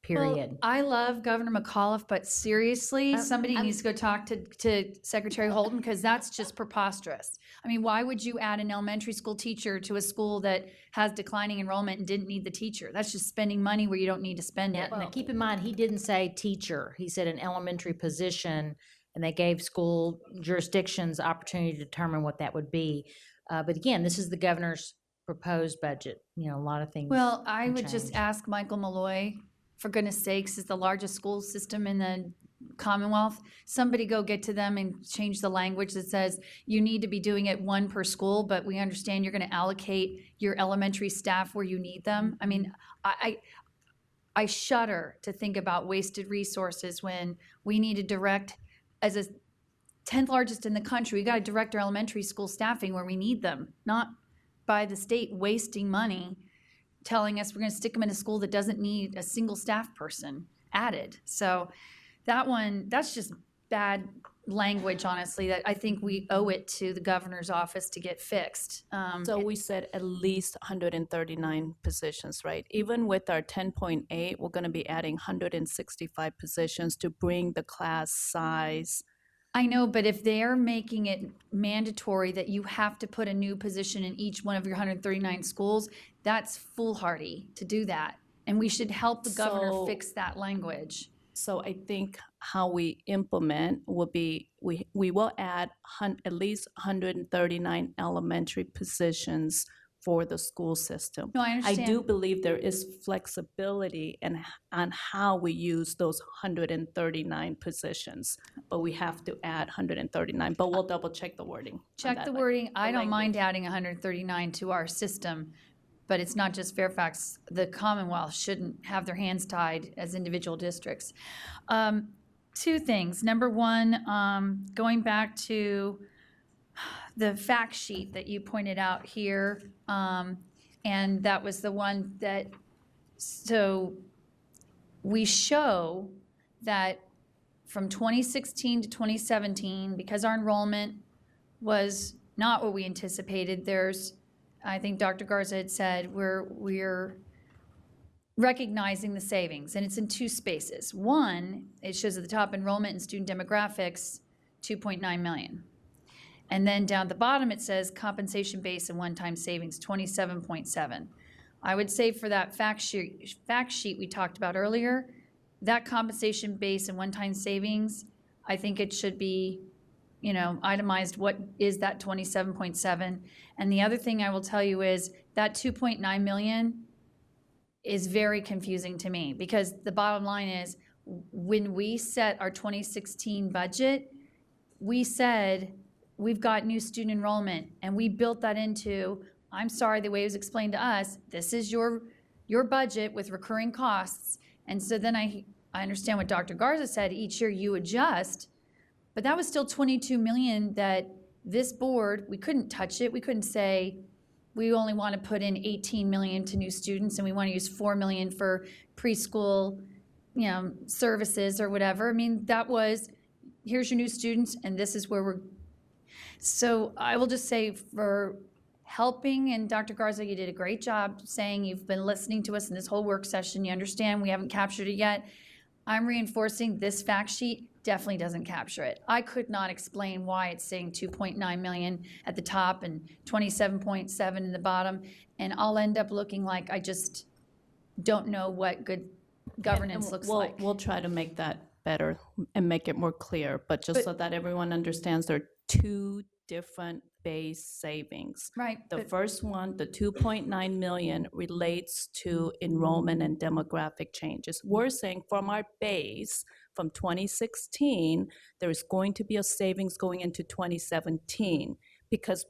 period. Well, I love Governor McAuliffe, but seriously, somebody needs to go talk to Secretary Holden, because that's just preposterous. I mean, why would you add an elementary school teacher to a school that has declining enrollment and didn't need the teacher? That's just spending money where you don't need to spend it. Now, keep in mind, he didn't say teacher. He said an elementary position, and they gave school jurisdictions the opportunity to determine what that would be. But again, this is the governor's proposed budget. You know, a lot of things. Well, I can would just change. ask Michael Malloy, for goodness sakes, is the largest school system in the Commonwealth. Somebody go get to them and change the language that says you need to be doing it one per school, but we understand you're going to allocate your elementary staff where you need them. I mean, I shudder to think about wasted resources when we need to direct, as a 10th largest in the country, we got to direct our elementary school staffing where we need them, not by the state wasting money telling us we're going to stick them in a school that doesn't need a single staff person added. So that's just bad language, honestly, that I think we owe it to the governor's office to get fixed. So we said at least 139 positions, right? Even with our 10.8, we're going to be adding 165 positions to bring the class size. I know, but if they're making it mandatory that you have to put a new position in each one of your 139 schools, that's foolhardy to do that. And we should help the governor So- fix that language. So I think how we implement will be, we will add at least 139 elementary positions for the school system. No, I I understand. do believe there is flexibility on how we use those 139 positions, but we have to add 139, but we'll double check the wording. on Check that, the like, wording. I the don't mind language. adding 139 to our system, but it's not just Fairfax. The Commonwealth shouldn't have their hands tied as individual districts. Two things. Number one, going back to the fact sheet that you pointed out here, and that was the one that, so we show that from 2016 to 2017, because our enrollment was not what we anticipated, there's, I think Dr. Garza had said, we're recognizing the savings, and it's in two spaces. One, it shows at the top enrollment and student demographics, 2.9 million. And then down at the bottom, it says compensation base and one-time savings, 27.7. I would say for that fact sheet we talked about earlier, that compensation base and one-time savings, I think it should be, you know, itemized, what is that 27.7? And the other thing I will tell you is that 2.9 million is very confusing to me, because the bottom line is, when we set our 2016 budget, we said we've got new student enrollment, and we built that into, I'm sorry, the way it was explained to us, this is your budget with recurring costs. And so then I understand what Dr. Garza said, each year you adjust, but that was still 22 million that this board, we couldn't touch it. We couldn't say, we only want to put in 18 million to new students and we want to use 4 million for preschool, you know, services or whatever. I mean, that was, here's your new students and this is where we're. So I will just say, for helping, and Dr. Garza, you did a great job saying you've been listening to us in this whole work session. You understand we haven't captured it yet. I'm reinforcing this fact sheet definitely doesn't capture it. I could not explain why it's saying 2.9 million at the top and 27.7 in the bottom, and I'll end up looking like I just don't know what good governance looks like. We'll try to make that better and make it more clear, but just so that everyone understands, there are two different base savings. Right. The but- first one, the 2.9 million, relates to enrollment and demographic changes. We're saying from our base, from 2016, there is going to be a savings going into 2017, because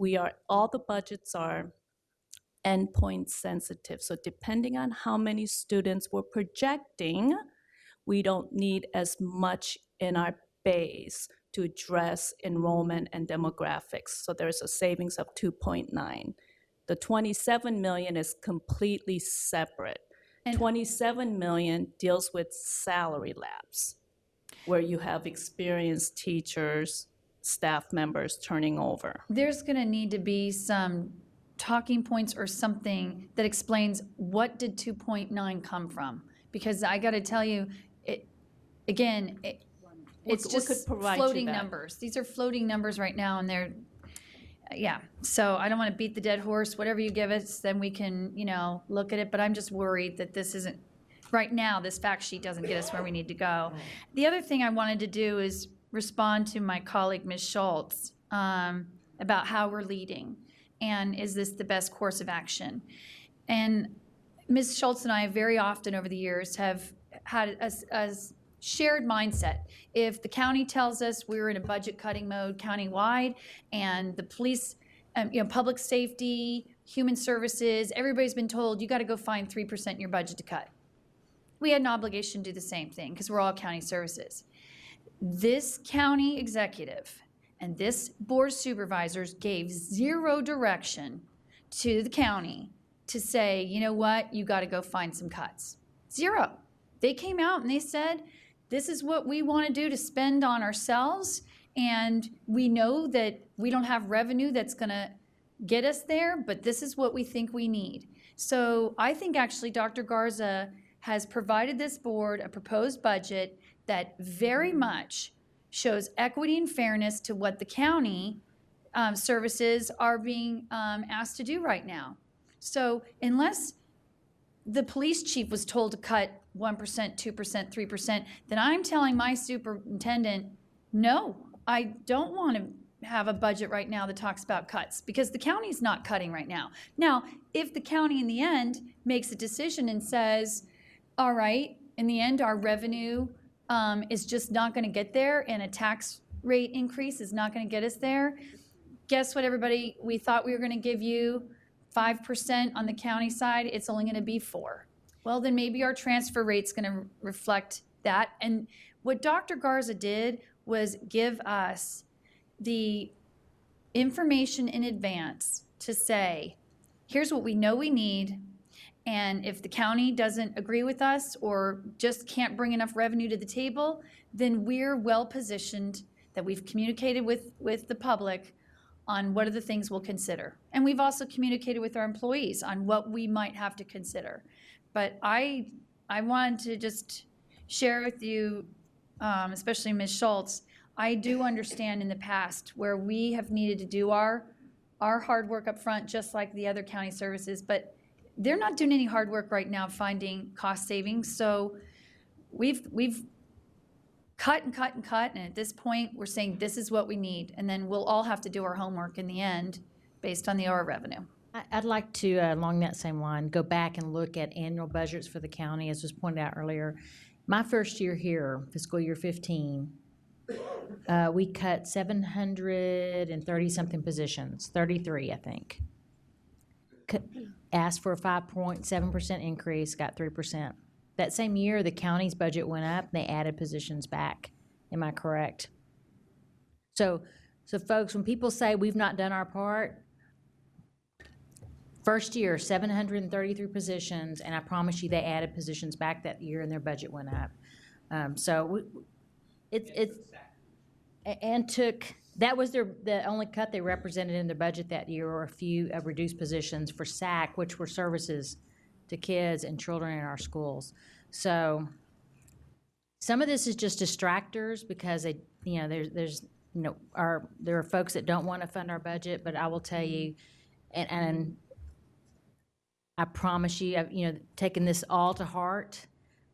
all the budgets are endpoint sensitive. So depending on how many students we're projecting, we don't need as much in our base to address enrollment and demographics. So there's a savings of 2.9. The 27 million is completely separate. And- 27 million deals with salary lapse, where you have experienced teachers, staff members turning over. There's going to need to be some talking points or something that explains what did 2.9 come from, Because I got to tell you, it's we could just provide you floating that. numbers. These are floating numbers right now, and they're, yeah. So I don't want to beat the dead horse. Whatever you give us, then we can, look at it. But I'm just worried that this isn't, right now, this fact sheet doesn't get us where we need to go. The other thing I wanted to do is respond to my colleague, Ms. Schultz, about how we're leading. And is this the best course of action? And Ms. Schultz and I very often over the years have had a shared mindset. If the county tells us we're in a budget cutting mode countywide, and the police, public safety, human services, everybody's been told you got to go find 3% in your budget to cut. We had an obligation to do the same thing because we're all county services. This county executive and this board of supervisors gave zero direction to the county to say, you know what, you got to go find some cuts. Zero. They came out and they said, this is what we want to do to spend on ourselves, and we know that we don't have revenue that's going to get us there, but this is what we think we need. So I think actually Dr. Garza has provided this board a proposed budget that very much shows equity and fairness to what the county services are being asked to do right now. So unless the police chief was told to cut 1%, 2%, 3%, then I'm telling my superintendent, no, I don't want to have a budget right now that talks about cuts, because the county's not cutting right now. Now, if the county in the end makes a decision and says, all right, in the end, our revenue is just not going to get there, and a tax rate increase is not going to get us there, guess what, everybody? We thought we were going to give you 5% on the county side. It's only going to be 4%. Well, then maybe our transfer rate's going to reflect that. And what Dr. Garza did was give us the information in advance to say, here's what we know we need, and if the county doesn't agree with us or just can't bring enough revenue to the table, then we're well positioned, that we've communicated with the public on what are the things we'll consider. And we've also communicated with our employees on what we might have to consider. But I wanted to just share with you, especially Ms. Schultz, I do understand in the past where we have needed to do our hard work up front, just like the other county services, but they're not doing any hard work right now finding cost savings. So we've cut and cut and cut, and at this point, we're saying this is what we need, and then we'll all have to do our homework in the end based on the OR revenue. I'd like to, along that same line, go back and look at annual budgets for the county, as was pointed out earlier. My first year here, fiscal year 15, we cut 730-something positions, 33, I think. Asked for a 5.7% increase, got 3%. That same year, the county's budget went up, they added positions back. Am I correct? So folks, when people say we've not done our part, first year, 733 positions, and I promise you they added positions back that year and their budget went up. That was the only cut they represented in their budget that year, or a few reduced positions for SAC, which were services to kids and children in our schools. So some of this is just distractors because there are folks that don't want to fund our budget, but I will tell you, and I promise you, I've taken this all to heart.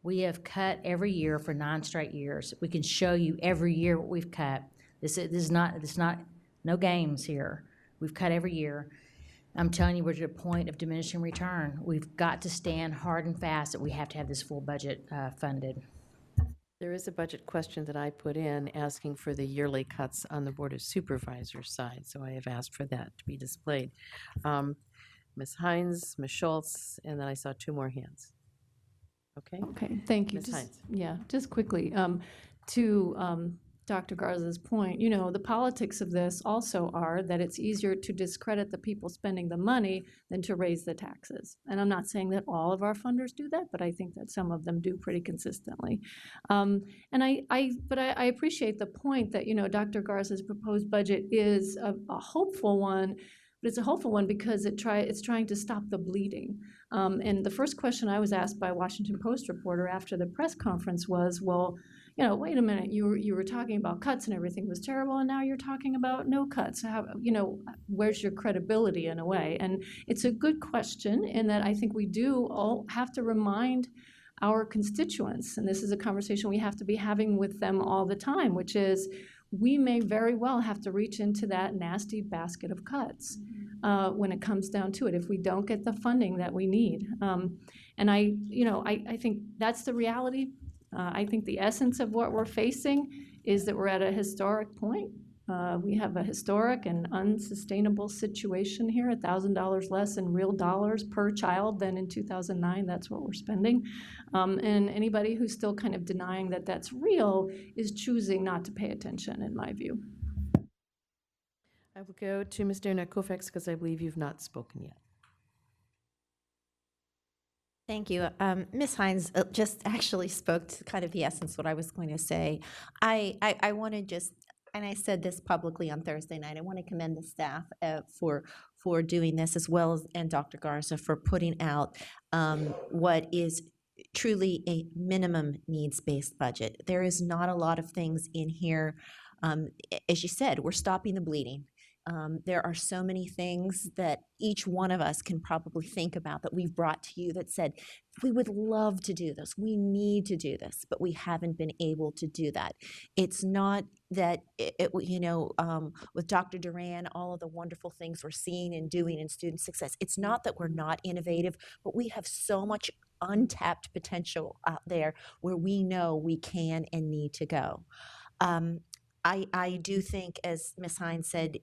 We have cut every year for 9 straight years. We can show you every year what we've cut. This is not no games here. We've cut every year. I'm telling you, we're at a point of diminishing return. We've got to stand hard and fast that we have to have this full budget funded. There is a budget question that I put in asking for the yearly cuts on the Board of Supervisors side, so I have asked for that to be displayed. Ms. Hines, Ms. Schultz, and then I saw 2 more hands. Okay? Okay, thank you. Ms. Hines. Yeah, just quickly, to Dr. Garza's point, the politics of this also are that it's easier to discredit the people spending the money than to raise the taxes. And I'm not saying that all of our funders do that, but I think that some of them do pretty consistently. But I appreciate the point that, Dr. Garza's proposed budget is a hopeful one, but it's a hopeful one because it's trying to stop the bleeding. And the first question I was asked by a Washington Post reporter after the press conference was, well, wait a minute, you were talking about cuts and everything was terrible, and now you're talking about no cuts. How, where's your credibility in a way? And it's a good question in that I think we do all have to remind our constituents, and this is a conversation we have to be having with them all the time, which is we may very well have to reach into that nasty basket of cuts when it comes down to it if we don't get the funding that we need. And I think that's the reality. I think the essence of what we're facing is that we're at a historic point. We have a historic and unsustainable situation here, $1,000 less in real dollars per child than in 2009. That's what we're spending. And anybody who's still kind of denying that that's real is choosing not to pay attention, in my view. I will go to Ms. Darnett Koufax because I believe you've not spoken yet. Thank you. Ms. Hines just actually spoke to kind of the essence of what I was going to say. I want to just, and I said this publicly on Thursday night, I want to commend the staff for doing this, as well as, and Dr. Garza for putting out what is truly a minimum needs-based budget. There is not a lot of things in here. As you said, we're stopping the bleeding. There are so many things that each one of us can probably think about that we've brought to you that said, we would love to do this, we need to do this, but we haven't been able to do that. It's not that, with Dr. Duran, all of the wonderful things we're seeing and doing in student success, it's not that we're not innovative, but we have so much untapped potential out there where we know we can and need to go. I do think, as Ms. Hines said,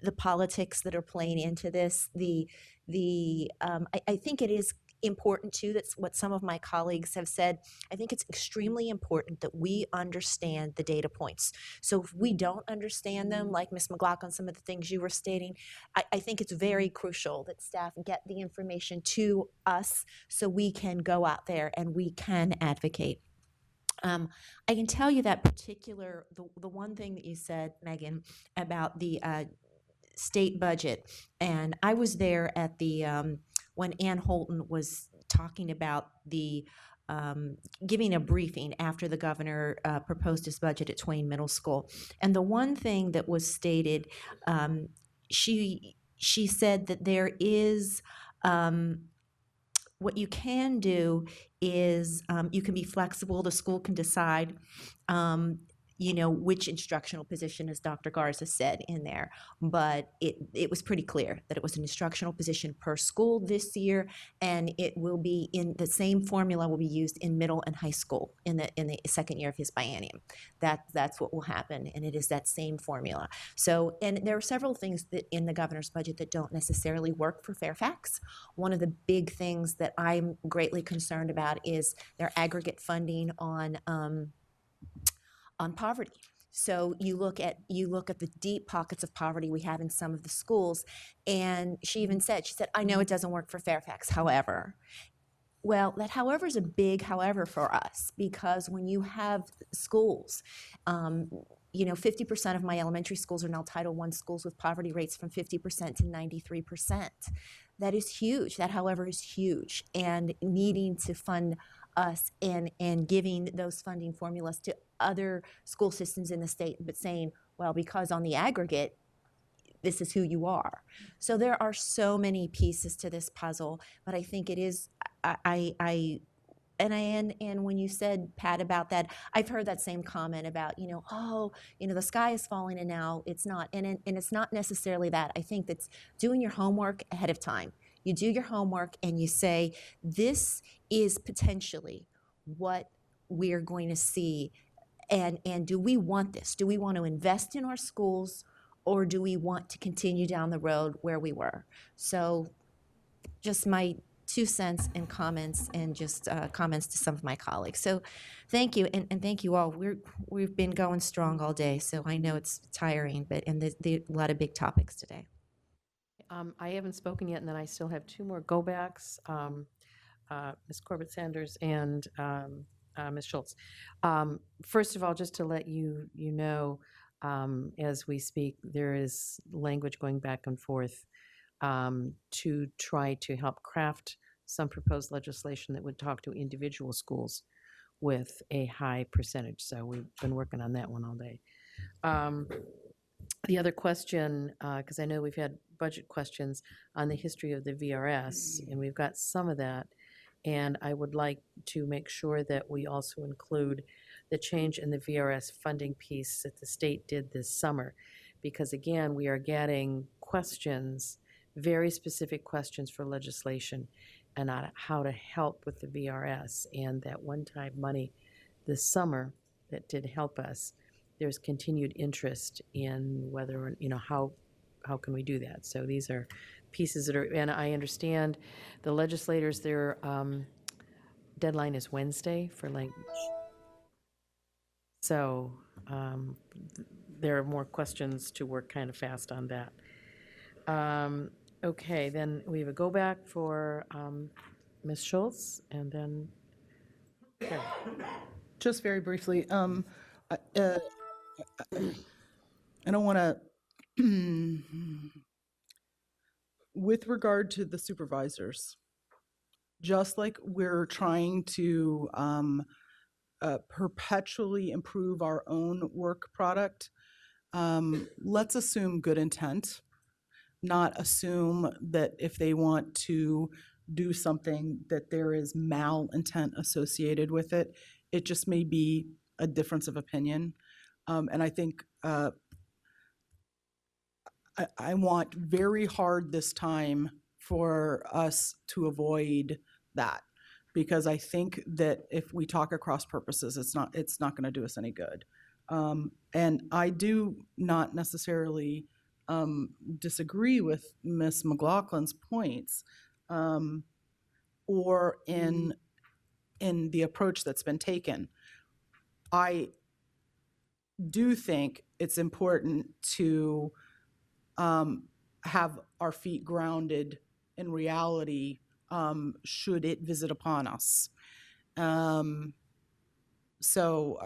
the politics that are playing into this, I think it is important too, that's what some of my colleagues have said. I think it's extremely important that we understand the data points. So if we don't understand them, like Ms. McLaughlin, some of the things you were stating, I think it's very crucial that staff get the information to us so we can go out there and we can advocate. I can tell you that the one thing that you said, Megan, about the state budget, and I was there at the when Ann Holton was talking about the giving a briefing after the governor proposed his budget at Twain Middle School, and the one thing that was stated, she said that there is. What you can do is you can be flexible. The school can decide, which instructional position, as Dr. Garza said in there. But it was pretty clear that it was an instructional position per school this year, and it will be in the same formula will be used in middle and high school in the second year of his biennium. That's what will happen, and it is that same formula. So, and there are several things that in the governor's budget that don't necessarily work for Fairfax. One of the big things that I'm greatly concerned about is their aggregate funding on poverty. So you look at the deep pockets of poverty we have in some of the schools, and she said, I know it doesn't work for Fairfax, however. Well, that however is a big however for us, because when you have schools, 50% of my elementary schools are now Title I schools with poverty rates from 50% to 93%. That is huge. That, however, is huge, and needing to fund us and giving those funding formulas to other school systems in the state, but saying, well, because on the aggregate, this is who you are. So there are so many pieces to this puzzle, but I think it is, and when you said, Pat, about that, I've heard that same comment about, the sky is falling and now it's not. And it's not necessarily that. I think that's doing your homework ahead of time. You do your homework and you say, this is potentially what we're going to see. And do we want this? Do we want to invest in our schools, or do we want to continue down the road where we were? So just my 2 cents and comments, and just comments to some of my colleagues. So thank you, and thank you all. We've been going strong all day, so I know it's tiring, and there's a lot of big topics today. I haven't spoken yet, and then I still have 2 more go-backs, Ms. Corbett-Sanders and Ms. Schultz. First of all, just to let you know, As we speak, there is language going back and forth to try to help craft some proposed legislation that would talk to individual schools with a high percentage. So we've been working on that one all day. The other question, because I know we've had budget questions on the history of the VRS, and we've got some of that. And I would like to make sure that we also include the change in the VRS funding piece that the state did this summer. Because again, we are getting questions, very specific questions for legislation and on how to help with the VRS. And that one-time money this summer that did help us, there's continued interest in whether, how can we do that? So these are pieces that are, and I understand the legislators, their deadline is Wednesday for language. So there are more questions to work kind of fast on that. Okay, then we have a go back for Ms. Schultz, and then Carol. Just very briefly, I don't want to, with regard to the supervisors, just like we're trying to perpetually improve our own work product, let's assume good intent, not assume that if they want to do something that there is malintent associated with it. It just may be a difference of opinion. And I think I want very hard this time for us to avoid that, because I think that if we talk across purposes, it's not going to do us any good. And I do not necessarily disagree with Ms. McLaughlin's points, or in the approach that's been taken. I do think it's important to have our feet grounded in reality should it visit upon us. So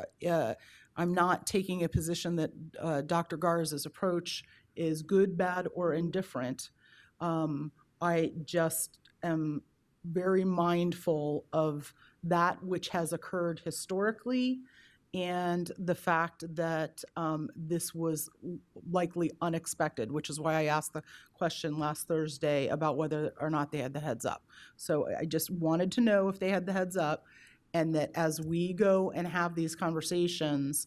I'm not taking a position that Dr. Garza's approach is good, bad, or indifferent. I just am very mindful of that which has occurred historically and the fact that this was likely unexpected, which is why I asked the question last Thursday about whether or not they had the heads up. So I just wanted to know if they had the heads up, and that as we go and have these conversations,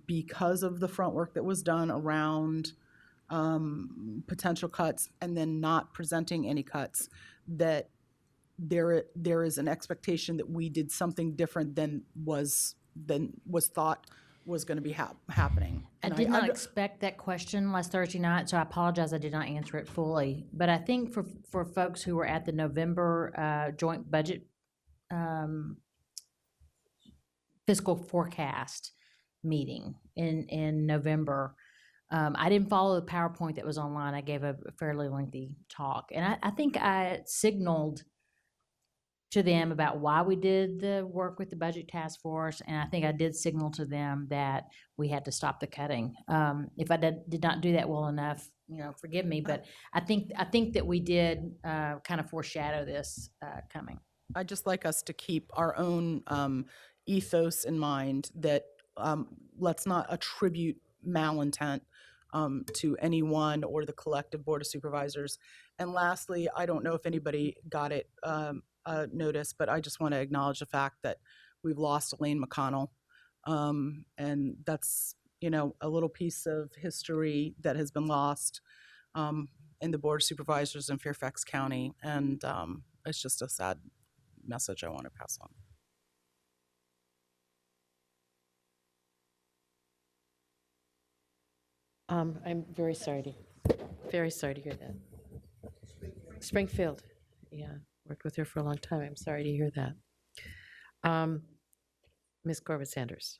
because of the front work that was done around potential cuts and then not presenting any cuts, that there is an expectation that we did something different than was thought was going to be happening. I did not expect that question last Thursday night, so I apologize I did not answer it fully. But I think for folks who were at the November joint budget fiscal forecast meeting in November, I didn't follow the PowerPoint that was online. I gave a fairly lengthy talk. And I think I signaled to them about why we did the work with the budget task force, and I think I did signal to them that we had to stop the cutting. If I did not do that well enough, forgive me, but I think that we did kind of foreshadow this coming. I'd just like us to keep our own ethos in mind, that let's not attribute malintent to anyone or the collective Board of Supervisors. And lastly, I don't know if anybody got it notice, but I just want to acknowledge the fact that we've lost Elaine McConnell. And that's, a little piece of history that has been lost in the Board of Supervisors in Fairfax County. And it's just a sad message I want to pass on. I'm very sorry to hear that. Springfield, yeah. Worked with her for a long time. I'm sorry to hear that. Ms. Corbett-Sanders.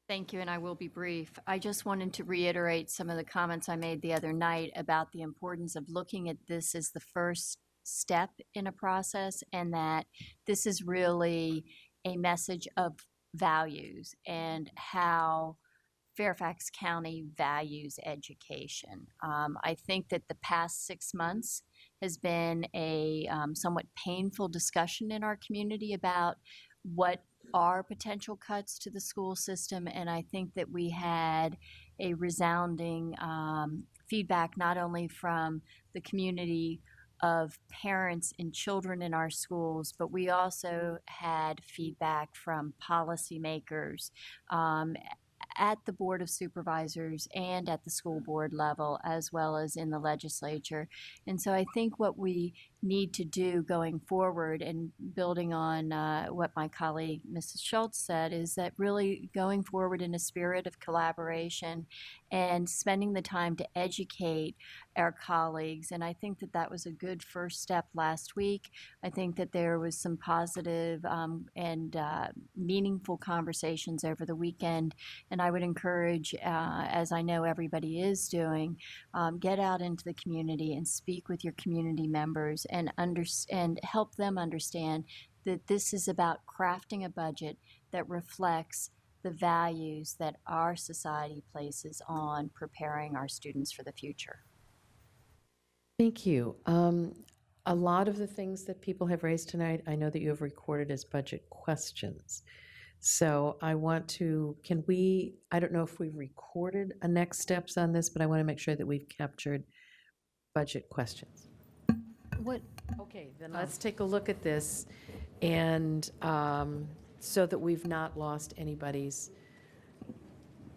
Thank you, and I will be brief. I just wanted to reiterate some of the comments I made the other night about the importance of looking at this as the first step in a process, and that this is really a message of values and how Fairfax County values education. I think that the past 6 months has been a somewhat painful discussion in our community about what are potential cuts to the school system, and I think that we had a resounding feedback not only from the community of parents and children in our schools, but we also had feedback from policymakers at the Board of Supervisors and at the school board level, as well as in the legislature. And so I think what we need to do going forward, and building on what my colleague Mrs. Schultz said, is that really going forward in a spirit of collaboration and spending the time to educate our colleagues. And I think that that was a good first step last week. I think that there was some positive and meaningful conversations over the weekend. And I would encourage, as I know everybody is doing, get out into the community and speak with your community members and help them understand that this is about crafting a budget that reflects the values that our society places on preparing our students for the future. Thank you. A lot of the things that people have raised tonight, I know that you have recorded as budget questions. So I want to, I don't know if we've recorded a next steps on this, but I want to make sure that we've captured budget questions. What? Okay, then let's take a look at this, and so that we've not lost anybody's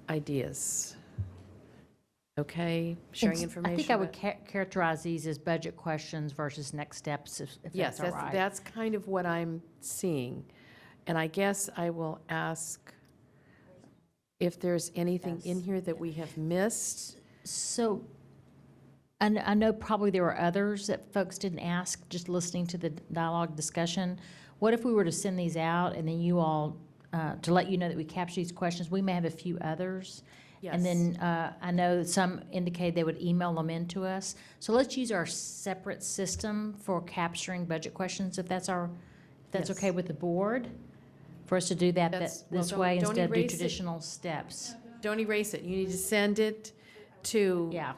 ideas. Okay, sharing information. I think I would characterize these as budget questions versus next steps, if Yes, that's all right. that's kind of what I'm seeing. And I guess I will ask if there's anything in here that we have missed. So, and I know probably there were others that folks didn't ask, just listening to the dialogue discussion. What if we were to send these out and then you all, to let you know that we captured these questions? We may have a few others. Yes. And then I know some indicated they would email them in to us. So let's use our separate system for capturing budget questions, if that's Yes. okay with the board, for us to do that That's- this well, way don't instead of do erase it. traditional steps. Don't erase it. You need to send it to. Yeah.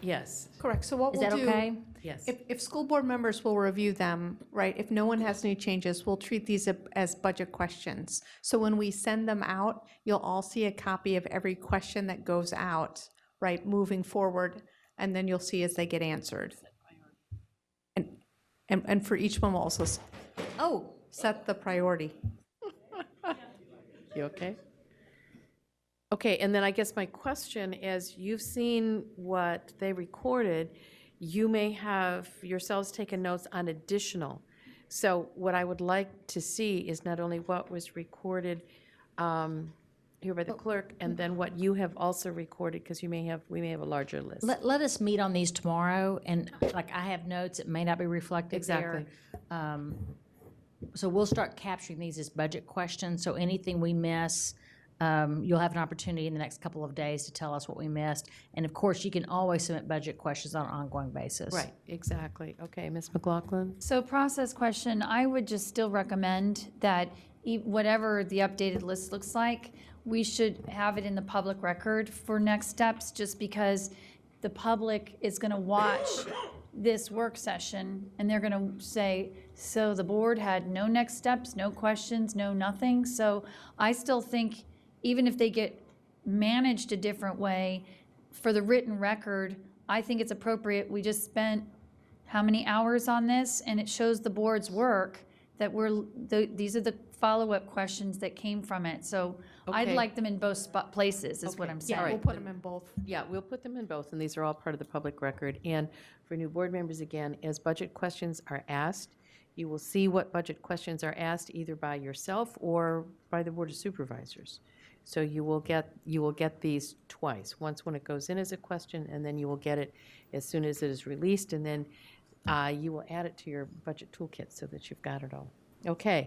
Yes, Correct. So what Is we'll that do, okay? yes. if school board members will review them, right, if no one has any changes, we'll treat these as budget questions. So when we send them out, you'll all see a copy of every question that goes out, right, moving forward, and then you'll see as they get answered. And for each one, we'll also set the priority. You okay? Okay, and then I guess my question is, you've seen what they recorded, you may have yourselves taken notes on additional. So what I would like to see is not only what was recorded here by the clerk, and then what you have also recorded, because we may have a larger list. Let us meet on these tomorrow, and like I have notes, it may not be reflected there. Exactly. So we'll start capturing these as budget questions, so anything we miss, you'll have an opportunity in the next couple of days to tell us what we missed. And of course, you can always submit budget questions on an ongoing basis. Right, exactly. Okay, Ms. McLaughlin? So process question, I would just still recommend that whatever the updated list looks like, we should have it in the public record for next steps, just because the public is going to watch this work session and they're going to say, so the board had no next steps, no questions, no nothing. So I still think even if they get managed a different way, for the written record, I think it's appropriate. We just spent how many hours on this, and it shows the board's work that these are the follow-up questions that came from it. So I'd Okay. like them in both places, is what Okay. I'm Yeah, saying. all We'll right. put them in both. Yeah, we'll put them in both, and these are all part of the public record. And for new board members, again, as budget questions are asked, you will see what budget questions are asked either by yourself or by the Board of Supervisors. So you will get these twice, once when it goes in as a question, and then you will get it as soon as it is released, and then you will add it to your budget toolkit so that you've got it all. Okay.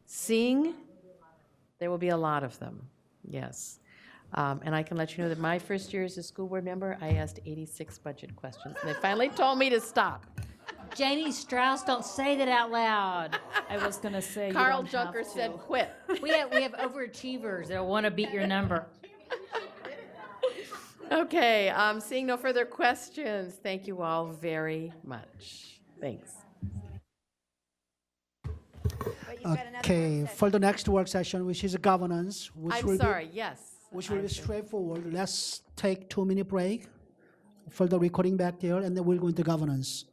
Seeing, there will be a lot of them, yes. And I can let you know that my first year as a school board member, I asked 86 budget questions, and they finally told me to stop. Janie Strauss, don't say that out loud. I was going to say, you Carl don't have Junker to. said quit. We have overachievers that'll want to beat your number. Okay, seeing no further questions, thank you all very much. Thanks. Okay, for the next work session, which is governance, which will I'm be, sorry, yes. which will I'm be sorry. straightforward. Let's take 2-minute break for the recording back there, and then we'll go into governance.